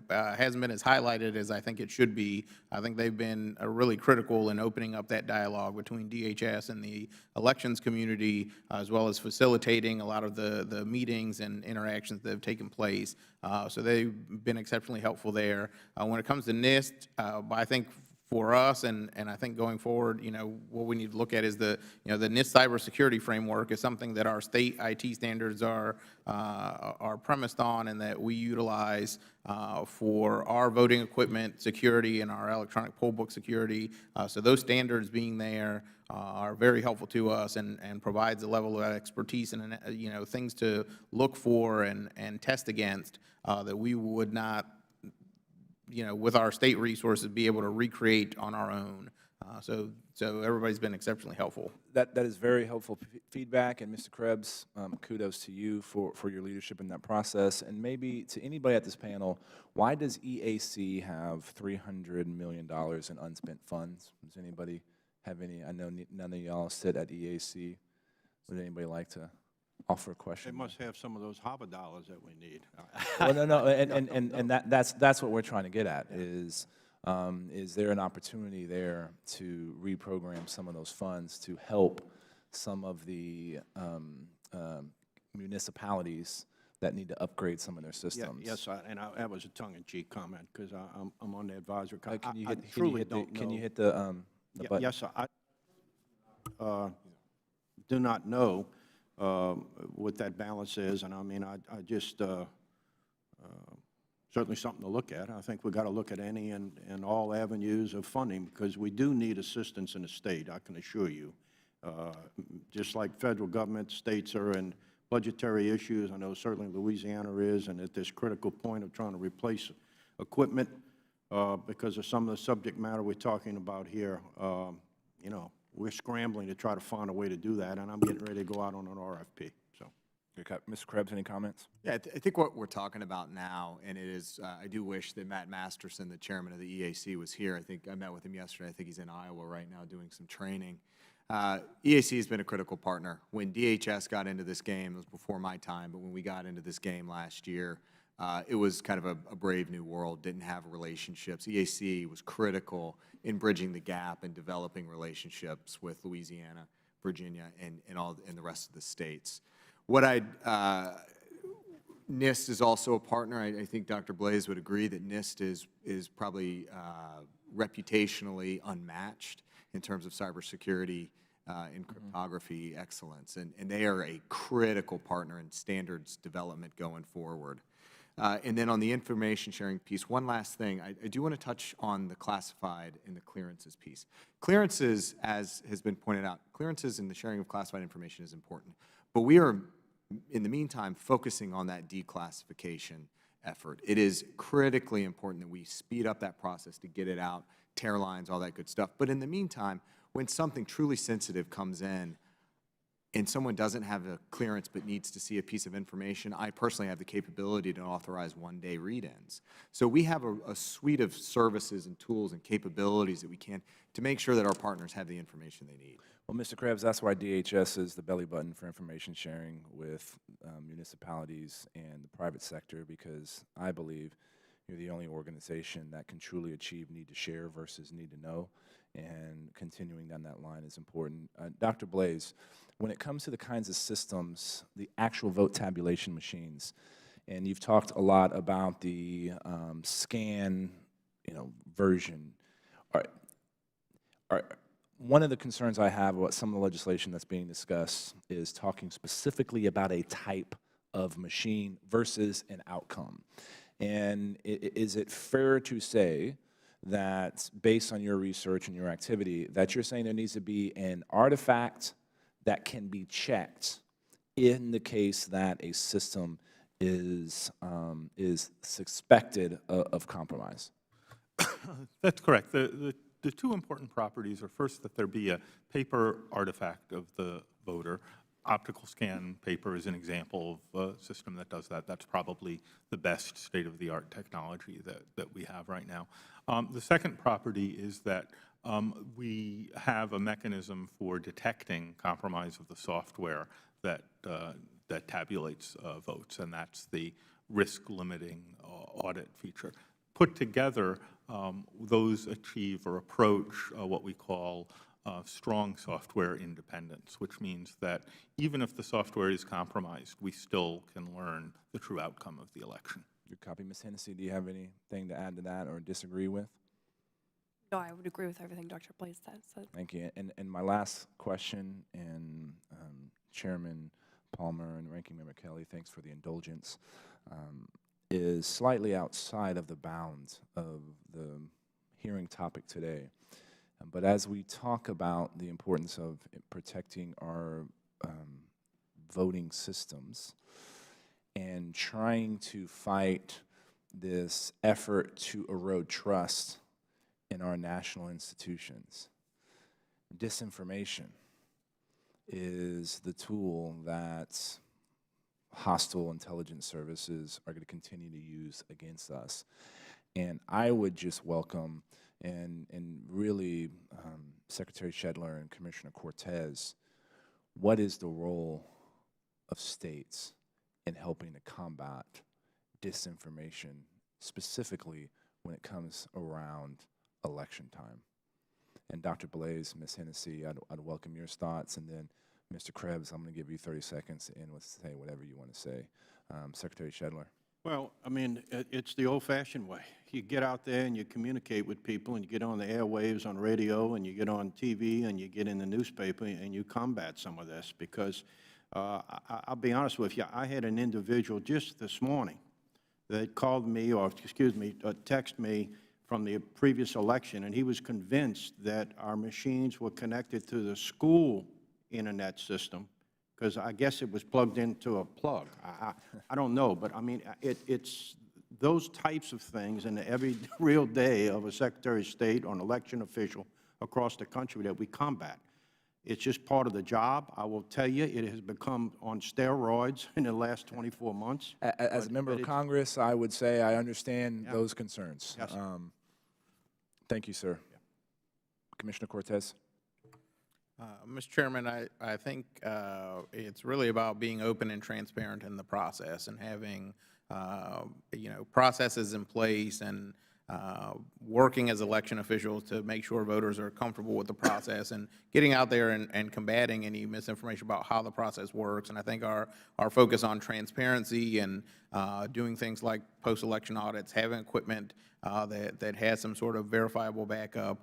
hasn't been as highlighted as I think it should be. I think they've been really critical in opening up that dialogue between DHS and the elections community, as well as facilitating a lot of the meetings and interactions that have taken place. So they've been exceptionally helpful there. When it comes to Nist, I think for us, and I think going forward, what we need to look at is the Nist cybersecurity framework is something that our state IT standards are premised on, and that we utilize for our voting equipment security and our electronic poll book security. So those standards being there are very helpful to us, and provides a level of expertise and things to look for and test against that we would not, with our state resources, be able to recreate on our own. So everybody's been exceptionally helpful. That is very helpful feedback, and Mr. Krebs, kudos to you for your leadership in that process. And maybe to anybody at this panel, why does EAC have $300 million in unspent funds? Does anybody have any? I know none of y'all sit at EAC. Would anybody like to offer a question? They must have some of those Harvard dollars that we need. Well, no, and that's what we're trying to get at is there an opportunity there to reprogram some of those funds to help some of the municipalities that need to upgrade some of their systems? Yes, that was a tongue-in-cheek comment, because I'm on the advisory Can council. you I hit, truly don't know. Can you hit the button? Yes, sir. I do not know what that balance is, and I mean, I just, certainly something to look at. I think we've got to look at any and all avenues of funding, because we do need assistance in the state, I can assure you. Just like federal government, states are in budgetary issues. I know certainly Louisiana is, and at this critical point of trying to replace equipment because of some of the subject matter we're talking about here. We're scrambling to try to find a way to do that, and I'm getting ready to go out on an RFP. So, Mr. Krebs, any comments? Yeah, I think what we're talking about now, and it is, I do wish that Matt Masterson, the chairman of the EAC, was here. I think I met with him yesterday. I think he's in Iowa right now doing some training. EAC has been a critical partner. When DHS got into this game, it was before my time, but when we got into this game last year, it was kind of a brave new world, didn't have relationships. EAC was critical in bridging the gap and developing relationships with Louisiana, Virginia, and the rest of the states. NIST is also a partner. I think Dr. Blaze would agree that NIST is probably reputationally unmatched in terms of cybersecurity and cryptography excellence, and they are a critical partner in standards development going forward. And then on the information sharing piece, one last thing, I do want to touch on the classified and the clearances piece. Clearances, as has been pointed out, clearances and the sharing of classified information is important, but we are, in the meantime, focusing on that declassification effort. It is critically important that we speed up that process to get it out, tear lines, all that good stuff. But in the meantime, when something truly sensitive comes in and someone doesn't have a clearance but needs to see a piece of information, I personally have the capability to authorize one-day read-ins. So we have a suite of services and tools and capabilities that we can to make sure that our partners have the information they need. Well, Mr. Krebs, that's why DHS is the belly button for information sharing with municipalities and the private sector, because I believe You're the only organization that can truly achieve need to share versus need to know, and continuing down that line is important. Dr. Blaze, when it comes to the kinds of systems, the actual vote tabulation machines, and you've talked a lot about the scan, version. One of the concerns I have about some of the legislation that's being discussed is talking specifically about a type of machine versus an outcome. And is it fair to say that, based on your research and your activity, that you're saying there needs to be an artifact that can be checked in the case that a system is suspected of compromise? That's correct. The two important properties are, first, that there be a paper artifact of the voter. Optical scan paper is an example of a system that does that. That's probably the best state-of-the-art technology that we have right now. The second property is that we have a mechanism for detecting compromise of the software that tabulates votes, and that's the risk-limiting audit feature. Put together, those achieve or approach what we call strong software independence, which means that even if the software is compromised, we still can learn the true outcome of the election. Good copy. Ms. Hennessy, do you have anything to add to that or disagree with? No, I would agree with everything Dr. Blaze said. Thank you. And my last question, and Chairman Palmer and Ranking Member Kelly, thanks for the indulgence, is slightly outside of the bounds of the hearing topic today. But as we talk about the importance of protecting our voting systems and trying to fight this effort to erode trust in our national institutions, disinformation is the tool that hostile intelligence services are going to continue to use against us. And I would just welcome and really, Secretary Shedler and Commissioner Cortez, what is the role of states in helping to combat disinformation, specifically when it comes around election time? And Dr. Blaze, Ms. Hennessy, I'd welcome your thoughts, and then Mr. Krebs, I'm going to give you 30 seconds to end with say whatever you want to say. Secretary Shedler. Well, I mean, it's the old-fashioned way. You get out there and you communicate with people, and you get on the airwaves on radio, and you get on TV, and you get in the newspaper, and you combat some of this. Because I'll be honest with you, I had an individual just this morning that called me, or excuse me, texted me from the previous election, and he was convinced that our machines were connected to the school internet system, because I guess it was plugged into a plug. I don't know, but I mean, it's those types of things in every real day of a Secretary of State or an election official across the country that we combat. It's just part of the job. I will tell you, it has become on steroids in the last 24 months. As a member of Congress, I would say I understand those concerns. Yes. Thank you, sir. Yeah. Commissioner Cortez. Mr. Chairman, I think it's really about being open and transparent in the process and having, processes in place and working as election officials to make sure voters are comfortable with the process and getting out there and combating any misinformation about how the process works. And I think our focus on transparency and doing things like post-election audits, having equipment that has some sort of verifiable backup.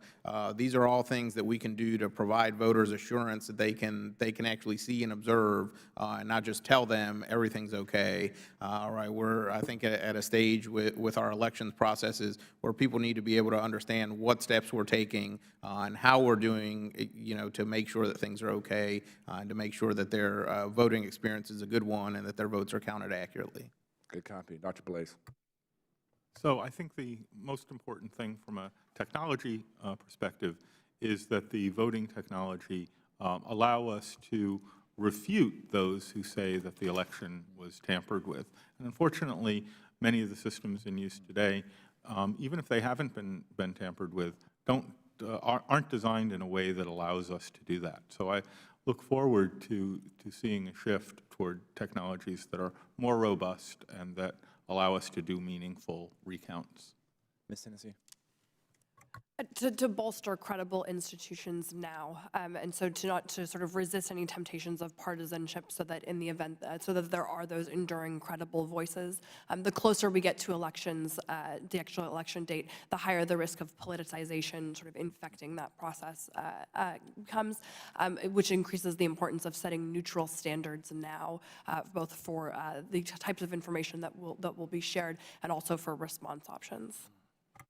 These are all things that we can do to provide voters assurance that they can actually see and observe, and not just tell them everything's okay. Right? We're, I think, at a stage with our elections processes where people need to be able to understand what steps we're taking and how we're doing, to make sure that things are okay, and to make sure that their voting experience is a good one and that their votes are counted accurately. Good copy. Dr. Blaze. So I think the most important thing from a technology perspective is that the voting technology allow us to refute those who say that the election was tampered with. And unfortunately, many of the systems in use today, even if they haven't been tampered with, aren't designed in a way that allows us to do that. So I look forward to seeing a shift toward technologies that are more robust and that allow us to do meaningful recounts. Ms. Hennessy? To bolster credible institutions now, and so to sort of resist any temptations of partisanship, so that in the event so that there are those enduring credible voices. The closer we get to elections, the actual election date, the higher the risk of politicization sort of infecting that process comes, which increases the importance of setting neutral standards now, both for the types of information that will be shared and also for response options.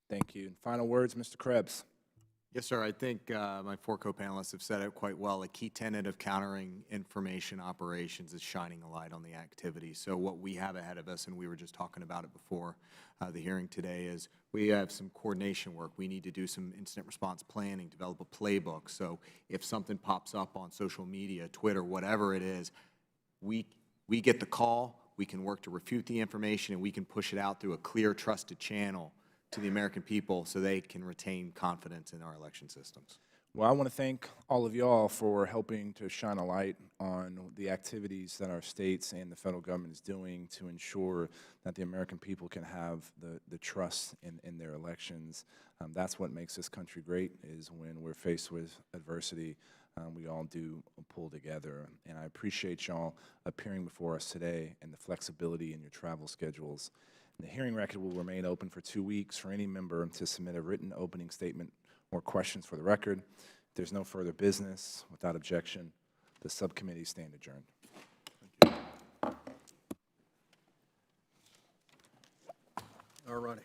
Thank you. Final words, Mr. Krebs. Yes, sir. I think my four co-panelists have said it quite well. A key tenet of countering information operations is shining a light on the activity. So what we have ahead of us, and we were just talking about it before the hearing today, is we have some coordination work. We need to do some incident response planning, develop a playbook. So if something pops up on social media, Twitter, whatever it is, we get the call, we can work to refute the information, and we can push it out through a clear, trusted channel to the American people so they can retain confidence in our election systems. Well, I want to thank all of y'all for helping to shine a light on the activities that our states and the federal government is doing to ensure that the American people can have the trust in their elections. That's what makes this country great, is when we're faced with adversity, we all do pull together. And I appreciate y'all appearing before us today and the flexibility in your travel schedules. The hearing record will remain open for 2 weeks for any member to submit a written opening statement or questions for the record. If there's no further business, without objection, the subcommittees stand adjourned. All righty.